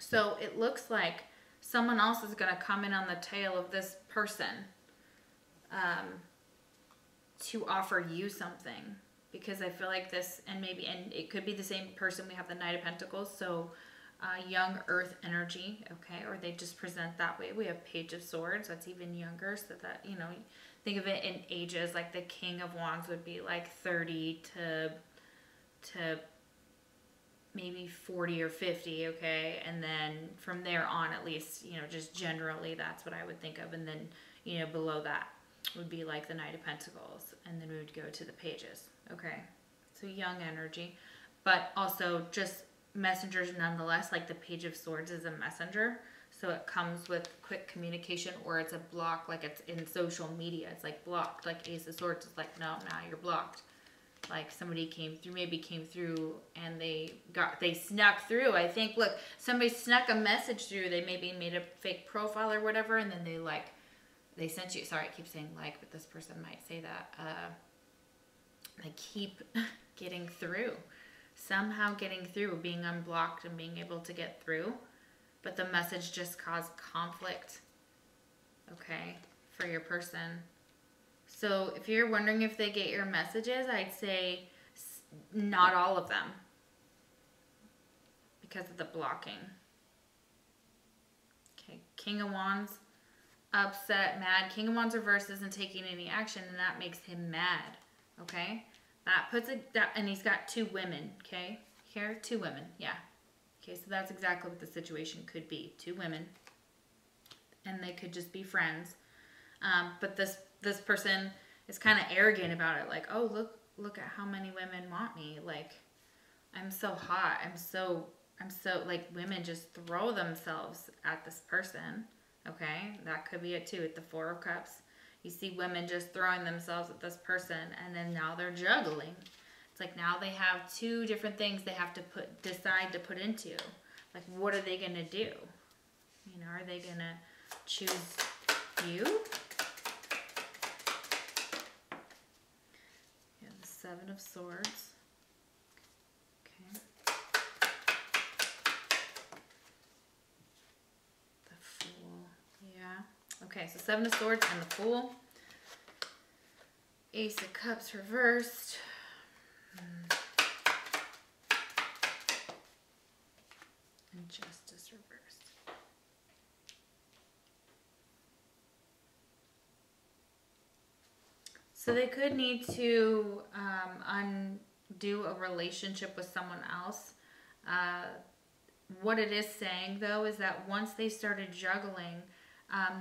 So it looks like someone else is going to come in on the tail of this person to offer you something. Because I feel like this, and it could be the same person. We have the Knight of Pentacles, so young earth energy, okay? Or they just present that way. We have Page of Swords, that's even younger. So that, you know, think of it in ages, like the King of Wands would be like 30 to maybe 40 or 50, okay? And then from there on, at least, you know, just generally, that's what I would think of. And then, you know, below that would be like the Knight of Pentacles. And then we would go to the Pages, okay? So young energy, but also just messengers nonetheless. Like the Page of Swords is a messenger. So it comes with quick communication, or it's a block, like it's in social media. It's like blocked, like Ace of Swords is like, no, now you're blocked. Like somebody came through and they snuck through. I think, look, somebody snuck a message through. They maybe made a fake profile or whatever, and then they sent you, sorry, I keep saying like, but this person might say that, they keep getting through. Somehow getting through, being unblocked and being able to get through. But the message just caused conflict, okay, for your person. So if you're wondering if they get your messages, I'd say not all of them because of the blocking. Okay, King of Wands, upset, mad. King of Wands reverse isn't taking any action, and that makes him mad, okay? That puts and he's got two women, okay? Here, two women, yeah. Okay, so that's exactly what the situation could be. Two women, and they could just be friends. But this person is kind of arrogant about it. Like, oh, look at how many women want me. Like, I'm so hot. I'm so, like, women just throw themselves at this person. Okay, that could be it too. At the Four of Cups, you see women just throwing themselves at this person, and then now they're juggling. It's like now they have two different things they have to decide to put into. Like, what are they gonna do? You know, are they gonna choose you? Yeah, the Seven of Swords. Okay. The Fool. Yeah. Okay, so Seven of Swords and the Fool. Ace of Cups reversed. And Justice reversed. So they could need to undo a relationship with someone else. What it is saying, though, is that once they started juggling,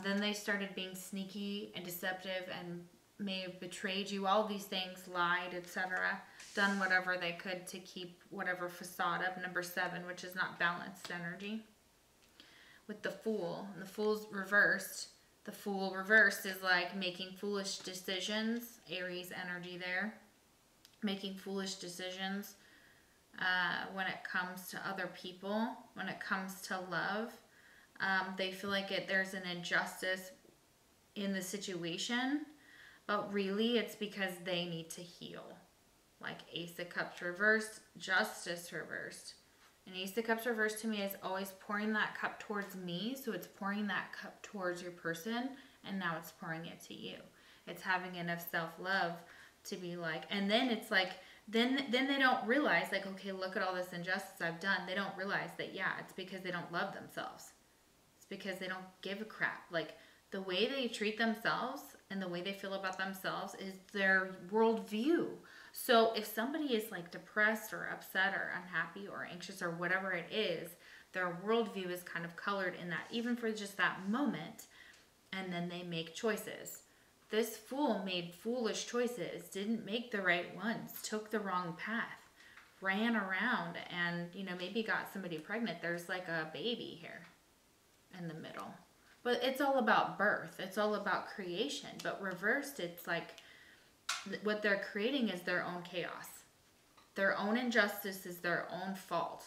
then they started being sneaky and deceptive and may have betrayed you, all these things, lied, etc., done whatever they could to keep whatever facade of number 7, which is not balanced energy. With the Fool, and the Fool's reversed. The Fool reversed is like making foolish decisions, Aries energy there. Making foolish decisions when it comes to other people, when it comes to love. They feel like there's an injustice in the situation, but really it's because they need to heal. Like Ace of Cups reversed, Justice reversed. And Ace of Cups reversed to me is always pouring that cup towards me. So it's pouring that cup towards your person, and now it's pouring it to you. It's having enough self-love to be like, and then it's like then they don't realize, like, okay, look at all this injustice I've done. They don't realize that, yeah, it's because they don't love themselves. It's because they don't give a crap. Like, the way they treat themselves and the way they feel about themselves is their worldview. So if somebody is like depressed or upset or unhappy or anxious or whatever it is, their worldview is kind of colored in that, even for just that moment, and then they make choices. This fool made foolish choices, didn't make the right ones, took the wrong path, ran around, and, you know, maybe got somebody pregnant. There's like a baby here in the middle. But it's all about birth. It's all about creation. But reversed, it's like what they're creating is their own chaos. Their own injustice is their own fault.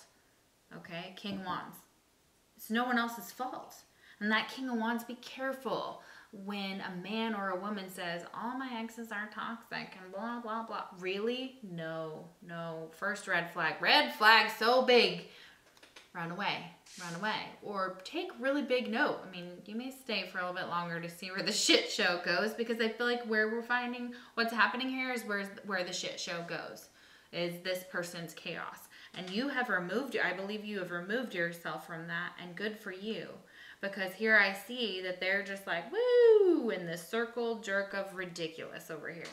Okay? King of Wands. It's no one else's fault. And that King of Wands, be careful when a man or a woman says, all my exes are toxic and blah, blah, blah. Really? No, no. First red flag. Red flag so big. Run away. Run away. Or take really big note. I mean, you may stay for a little bit longer to see where the shit show goes, because I feel like where we're finding what's happening here is where the shit show goes. Is this person's chaos. And you have removed, I believe you have removed yourself from that, and good for you. Because here I see that they're just like, woo, in this circle jerk of ridiculous over here.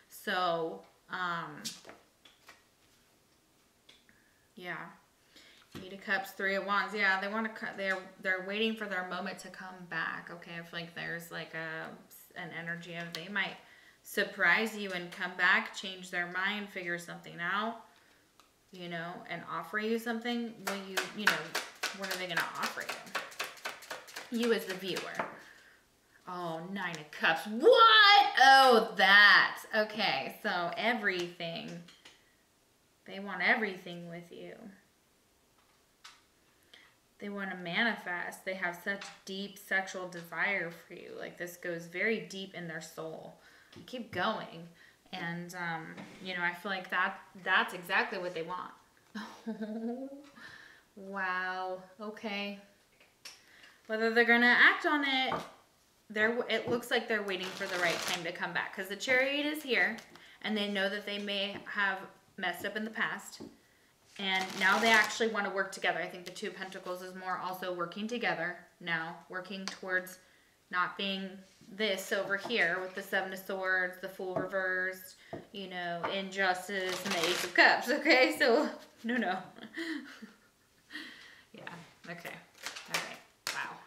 So, yeah. Eight of Cups, Three of Wands. Yeah, they want to. They're waiting for their moment to come back. Okay, I feel like there's like an energy of they might surprise you and come back, change their mind, figure something out, you know, and offer you something. Will you know, what are they gonna offer you? You as the viewer. Oh, Nine of Cups. What? Oh, that. Okay, so everything. They want everything with you. They want to manifest. They have such deep sexual desire for you. Like, this goes very deep in their soul. Keep going. And, you know, I feel like that's exactly what they want. Wow. Okay. Whether they're going to act on it, it looks like they're waiting for the right time to come back. Because the Chariot is here, and they know that they may have messed up in the past. And now they actually want to work together. I think the Two of Pentacles is more also working together now. Working towards not being this over here with the Seven of Swords, the Fool reversed, you know, injustice, and the Ace of Cups. Okay, so, no. Yeah, okay. All right. Wow.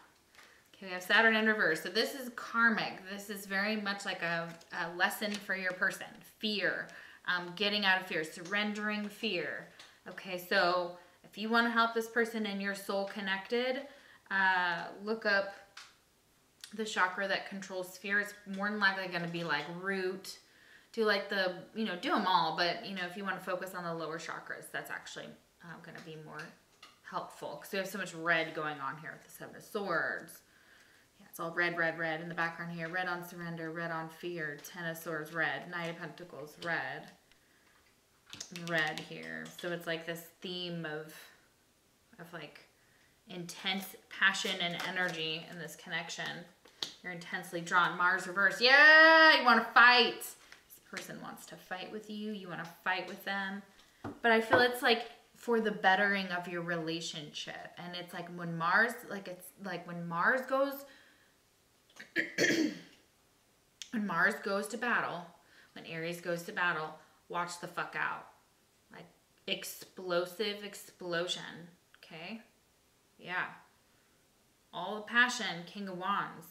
Okay, we have Saturn in reverse. So this is karmic. This is very much like a lesson for your person. Fear. Getting out of fear. Surrendering fear. Okay, so if you want to help this person and your soul connected, look up the chakra that controls fear. It's more than likely going to be like root. Do like the, you know, do them all. But, you know, if you want to focus on the lower chakras, that's actually going to be more helpful. Because we have so much red going on here with the Seven of Swords. Yeah, it's all red, red, red in the background here. Red on surrender, red on fear. Ten of Swords, red. Knight of Pentacles, red. Red here. So it's like this theme of like intense passion and energy in this connection. You're intensely drawn. Mars reverse. Yeah, you want to fight. This person wants to fight with you. You want to fight with them. But I feel it's like for the bettering of your relationship. And it's like when Mars, like it's like when Mars goes when Mars goes to battle, when Aries goes to battle, watch the fuck out. Like explosive explosion. Okay? Yeah. All the passion, King of Wands,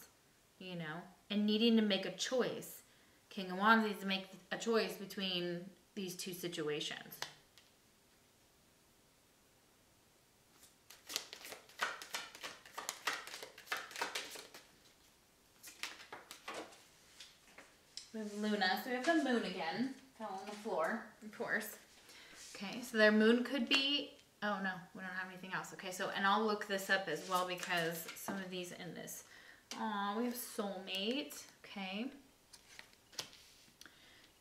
you know, and needing to make a choice. King of Wands needs to make a choice between these two situations. We have Luna, so we have the moon again. Fell on the floor, of course. Okay, so their moon could be, oh no, we don't have anything else. Okay, so, and I'll look this up as well because some of these in this. Aw, we have Soulmate, okay.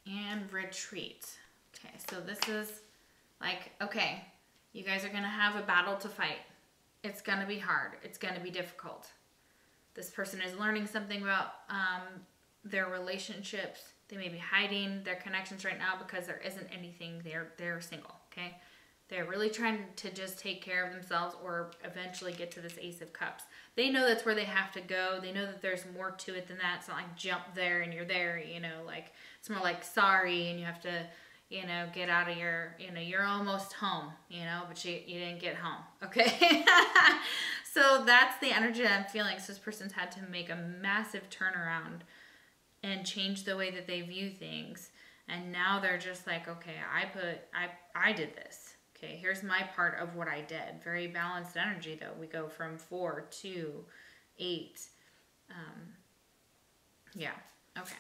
And Retreat. Okay, so this is like, okay, you guys are going to have a battle to fight. It's going to be hard. It's going to be difficult. This person is learning something about their relationships. They may be hiding their connections right now because there isn't anything. They're single, okay? They're really trying to just take care of themselves or eventually get to this Ace of Cups. They know that's where they have to go. They know that there's more to it than that. It's not like jump there and you're there, you know, like it's more like sorry and you have to, you know, get out of your, you know, you're almost home, you know, but you didn't get home, okay? So that's the energy that I'm feeling. So this person's had to make a massive turnaround and change the way that they view things. And now they're just like, okay, I did this. Okay, here's my part of what I did. Very balanced energy though. We go from 4 to 8. Yeah, okay.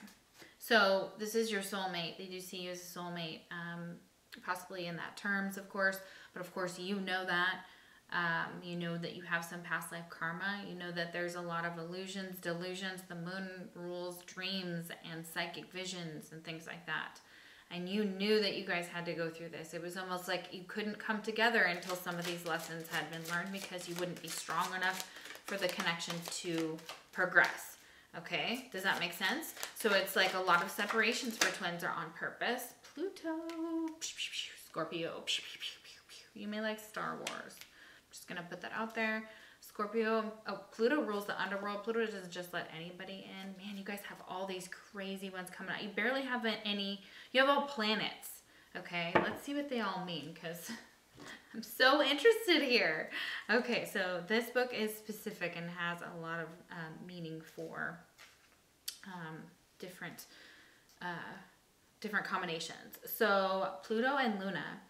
So this is your soulmate. They do see you as a soulmate, possibly in that terms, of course. But of course, you know that. You know that you have some past life karma. You know that there's a lot of illusions, delusions. The moon rules dreams and psychic visions and things like that. And you knew that you guys had to go through this. It was almost like you couldn't come together until some of these lessons had been learned because you wouldn't be strong enough for the connection to progress. Okay, does that make sense? So it's like a lot of separations for twins are on purpose. Pluto, Scorpio, you may like Star Wars. I'm just gonna put that out there. Scorpio, oh, Pluto rules the underworld. Pluto doesn't just let anybody in. Man, you guys have all these crazy ones coming out. You barely have any, you have all planets. Okay, let's see what they all mean because I'm so interested here. Okay, so this book is specific and has a lot of meaning for different combinations. So Pluto and Luna.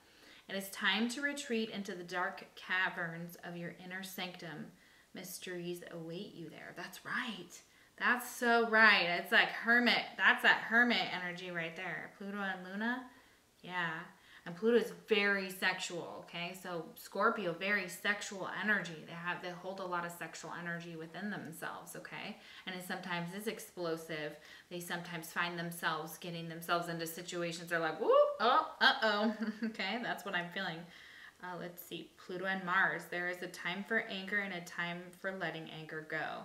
It is time to retreat into the dark caverns of your inner sanctum. Mysteries await you there. That's right. That's so right. It's like hermit. That's that hermit energy right there. Pluto and Luna. Yeah. And Pluto is very sexual, okay? So Scorpio, very sexual energy. They hold a lot of sexual energy within themselves, okay? And it sometimes is explosive. They sometimes find themselves getting themselves into situations they're like, whoop, oh, uh-oh. Okay, that's what I'm feeling. Let's see, Pluto and Mars. There is a time for anger and a time for letting anger go.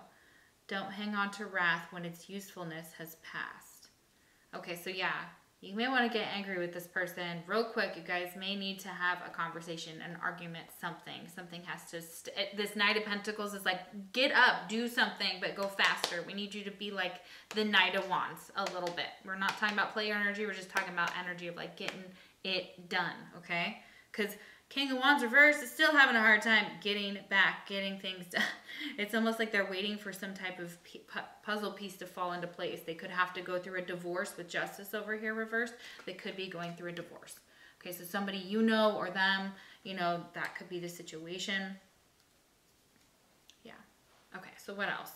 Don't hang on to wrath when its usefulness has passed. Okay, so yeah. You may want to get angry with this person real quick. You guys may need to have a conversation, an argument, something. Something has to... This Knight of Pentacles is like, get up, do something, but go faster. We need you to be like the Knight of Wands a little bit. We're not talking about player energy. We're just talking about energy of like getting it done, okay? Because King of Wands reverse is still having a hard time getting things done. It's almost like they're waiting for some type of puzzle piece to fall into place. They could have to go through a divorce with Justice over here reversed. They could be going through a divorce. Okay, so somebody you know or them, you know, that could be the situation. Yeah. Okay, so what else?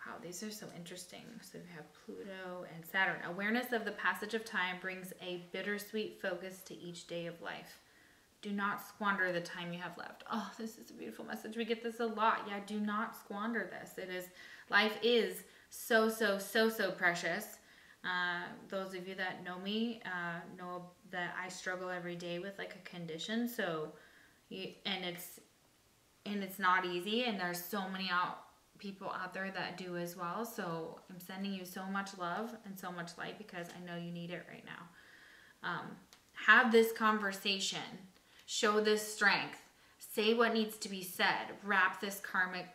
Wow, these are so interesting. So we have Pluto and Saturn. Awareness of the passage of time brings a bittersweet focus to each day of life. Do not squander the time you have left. Oh, this is a beautiful message. We get this a lot. Yeah, do not squander this. Life is so precious. Those of you that know me know that I struggle every day with like a condition. So, and it's not easy. And there's so many people out there that do as well. So I'm sending you so much love and so much light because I know you need it right now. Have this conversation. Show this strength. Say what needs to be said. Wrap this karmic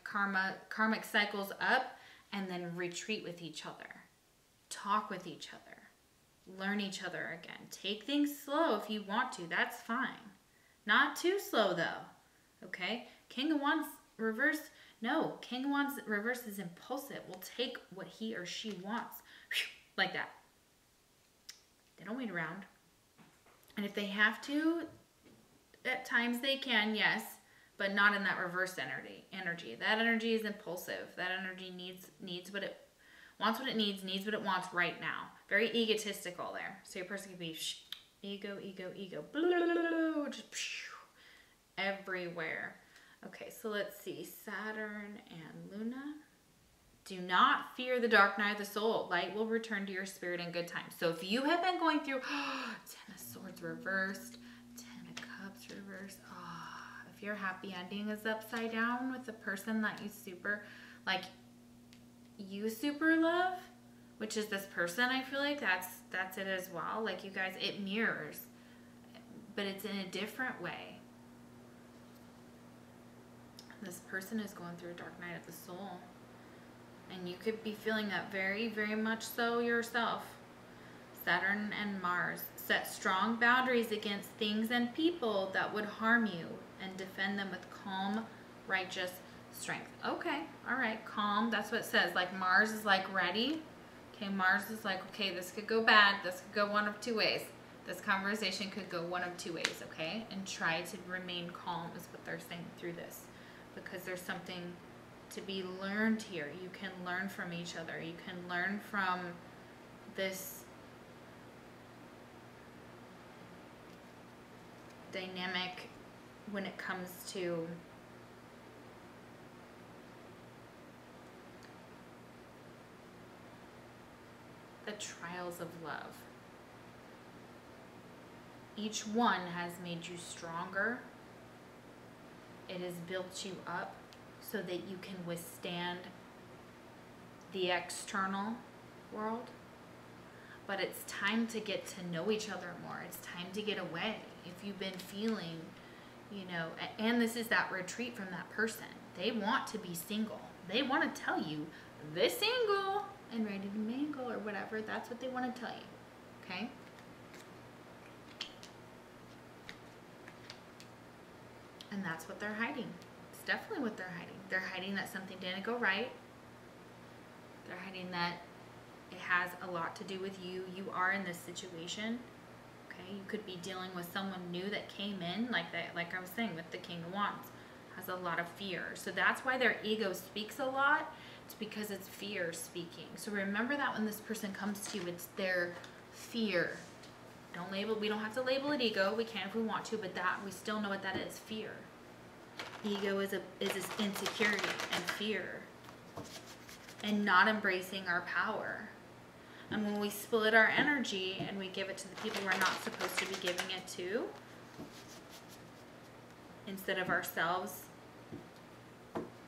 cycles up and then retreat with each other. Talk with each other. Learn each other again. Take things slow if you want to. That's fine. Not too slow though. Okay? King of Wands reverse. No. King of Wands reverse is impulsive. Will take what he or she wants. Like that. They don't wait around. And if they have to, at times they can, yes, but not in that reverse energy. That energy is impulsive. That energy needs what it wants, what it needs what it wants right now. Very egotistical there. So your person could be ego, just everywhere. Okay, so let's see. Saturn and Luna. Do not fear the dark night of the soul. Light will return to your spirit in good time. So if you have been going through 10 of Swords reversed, 10 of Cups reversed, if your happy ending is upside down with the person that you super love, which is this person. I feel like that's it as well. Like, you guys, it mirrors, but it's in a different way. This person is going through a dark night of the soul, and you could be feeling that very, very much so yourself. Saturn and Mars. Set strong boundaries against things and people that would harm you, and defend them with calm, righteous strength. Okay, all right, calm. That's what it says. Like, Mars is like ready. Okay, Mars is like, okay, this could go bad. This could go one of two ways. This conversation could go one of two ways, okay? And try to remain calm is what they're saying through this, because there's something to be learned here. You can learn from each other. You can learn from this dynamic when it comes to the trials of love. Each one has made you stronger. It has built you up so that you can withstand the external world. But it's time to get to know each other more. It's time to get away. If you've been feeling, you know, and this is that retreat from that person. They want to be single. They want to tell you, they're single and ready to mingle or whatever. That's what they want to tell you, okay? And that's what they're hiding. It's definitely what they're hiding. They're hiding that something didn't go right. They're hiding that it has a lot to do with you. You are in this situation, okay? You could be dealing with someone new that came in, like that, like I was saying with the King of Wands, has a lot of fear. So that's why their ego speaks a lot. It's because it's fear speaking. So remember that when this person comes to you, it's their fear. We don't have to label it ego. We can if we want to, but that we still know what that is. Fear. Ego is this insecurity and fear, and not embracing our power. And when we split our energy and we give it to the people we're not supposed to be giving it to, instead of ourselves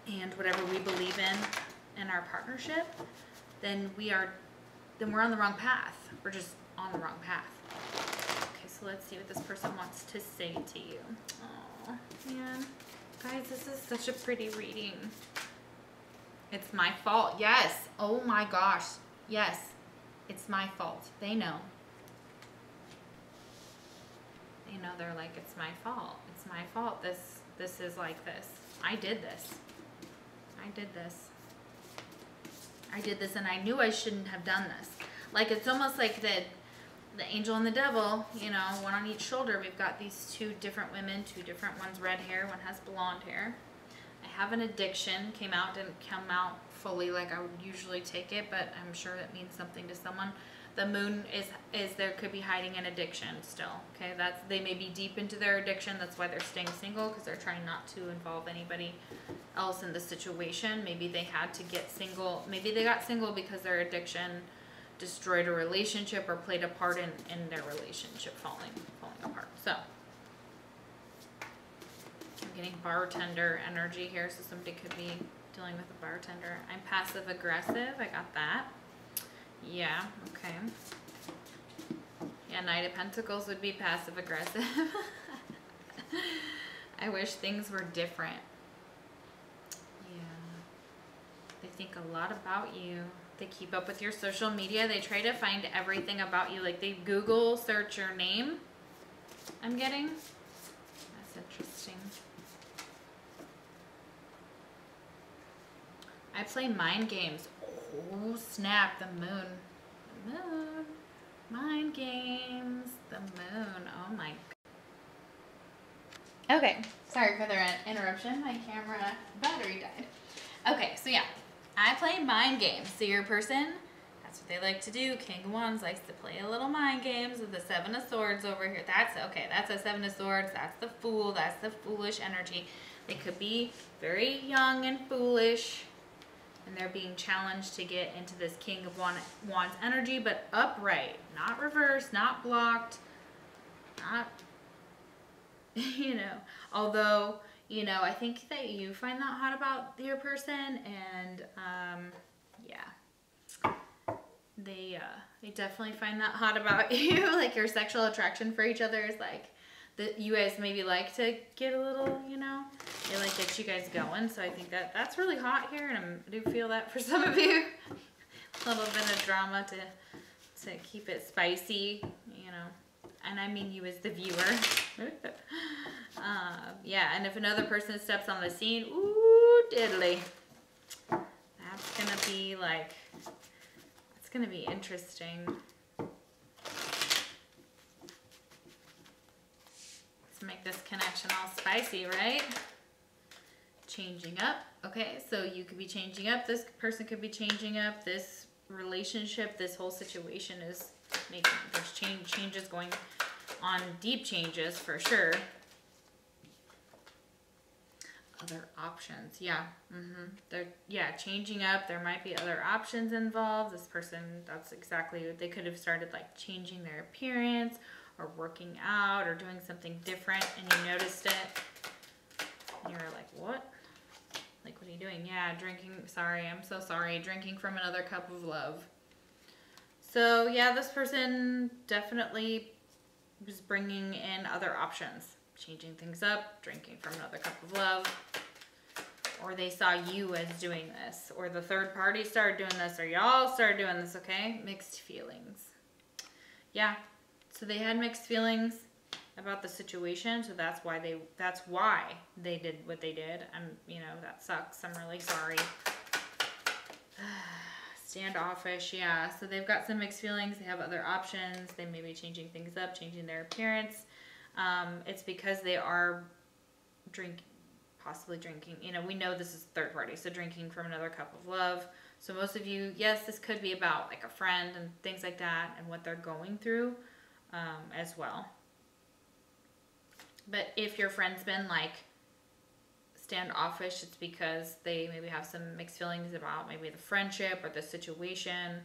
and whatever we believe in our partnership, then we're on the wrong path. We're just on the wrong path. Okay, so let's see what this person wants to say to you. Oh, man. Guys, this is such a pretty reading. It's my fault. Yes. Oh my gosh. Yes. It's my fault. They know. They know. They're like, it's my fault. It's my fault. This is like this. I did this. I did this. I did this, and I knew I shouldn't have done this. Like, it's almost like the angel and the devil, you know, one on each shoulder. We've got these two different women, two different ones, red hair, one has blonde hair. I have an addiction, didn't come out fully like I would usually take it, but I'm sure it means something to someone. The moon is there could be hiding an addiction still, okay? They may be deep into their addiction. That's why they're staying single, because they're trying not to involve anybody else in the situation. Maybe they had to get single. Maybe they got single because their addiction destroyed a relationship or played a part in their relationship falling apart. So I'm getting bartender energy here, so somebody could be dealing with a bartender. I'm passive aggressive. I got that. Yeah, okay. Yeah, Knight of Pentacles would be passive aggressive. I wish things were different. Yeah. They think a lot about you. They keep up with your social media. They try to find everything about you. Like, they Google search your name, I'm getting. That's interesting. I play mind games. Oh, snap. The moon. The moon. Mind games. The moon. Oh, my. Okay. Sorry for the interruption. My camera battery died. Okay, so yeah. I play mind games. So your person, that's what they like to do. King of Wands likes to play a little mind games with the Seven of Swords over here. That's okay. That's a Seven of Swords. That's the Fool. That's the foolish energy. They could be very young and foolish, and they're being challenged to get into this King of Wands energy, but upright, not reversed, not blocked, not, you know, although, you know, I think that you find that hot about your person, and, yeah, they definitely find that hot about you. Like your sexual attraction for each other is like, that you guys maybe like to get a little, you know, they like get you guys going. So I think that that's really hot here, and I do feel that for some of you. A little bit of drama to keep it spicy, you know, and I mean you as the viewer. Yeah, and if another person steps on the scene, ooh diddly, that's gonna be like, it's gonna be interesting. Let's make this connection all spicy, right? Changing up. Okay, so you could be changing up, this person could be changing up, this relationship, this whole situation is making, there's changes going on, deep changes for sure. Other options, yeah. They're, yeah, changing up. There might be other options involved. This person, that's exactly what they could have started, like changing their appearance or working out or doing something different, and you noticed it. And you were like, what? Like, what are you doing? Yeah, drinking. Sorry, I'm so sorry. Drinking from another cup of love. So yeah, this person definitely was bringing in other options. Changing things up, drinking from another cup of love, or they saw you as doing this, or the third party started doing this, or y'all started doing this, okay? Mixed feelings. Yeah, so they had mixed feelings about the situation, so that's why they did what they did. You know, that sucks. I'm really sorry. Standoffish, yeah. So they've got some mixed feelings. They have other options. They may be changing things up, changing their appearance. It's because they are possibly drinking. You know, we know this is third party, so drinking from another cup of love. So most of you, yes, this could be about like a friend and things like that and what they're going through as well. But if your friend's been like standoffish, it's because they maybe have some mixed feelings about maybe the friendship or the situation.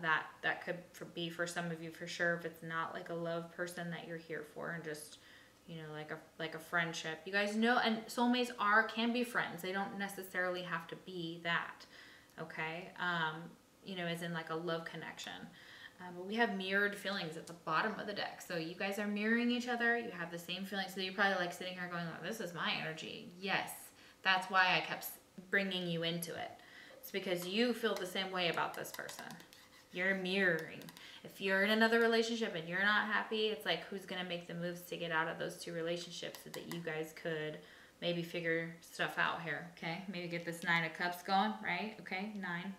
That could be for some of you for sure, if it's not like a love person that you're here for, and just, you know, like a friendship. You guys know, and soulmates can be friends. They don't necessarily have to be that, okay? You know, as in like a love connection. But we have mirrored feelings at the bottom of the deck. So you guys are mirroring each other. You have the same feelings. So you're probably like sitting here going, oh, this is my energy. Yes, that's why I kept bringing you into it. It's because you feel the same way about this person. You're mirroring. If you're in another relationship and you're not happy, it's like, who's going to make the moves to get out of those two relationships so that you guys could maybe figure stuff out here, okay? Maybe get this 9 of Cups going, right? Okay, 9.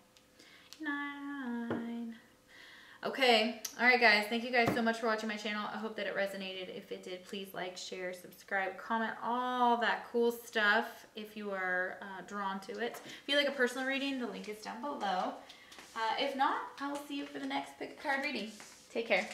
Okay, all right, guys. Thank you guys so much for watching my channel. I hope that it resonated. If it did, please like, share, subscribe, comment, all that cool stuff if you are drawn to it. If you like a personal reading, the link is down below. If not, I will see you for the next pick a card reading. Take care.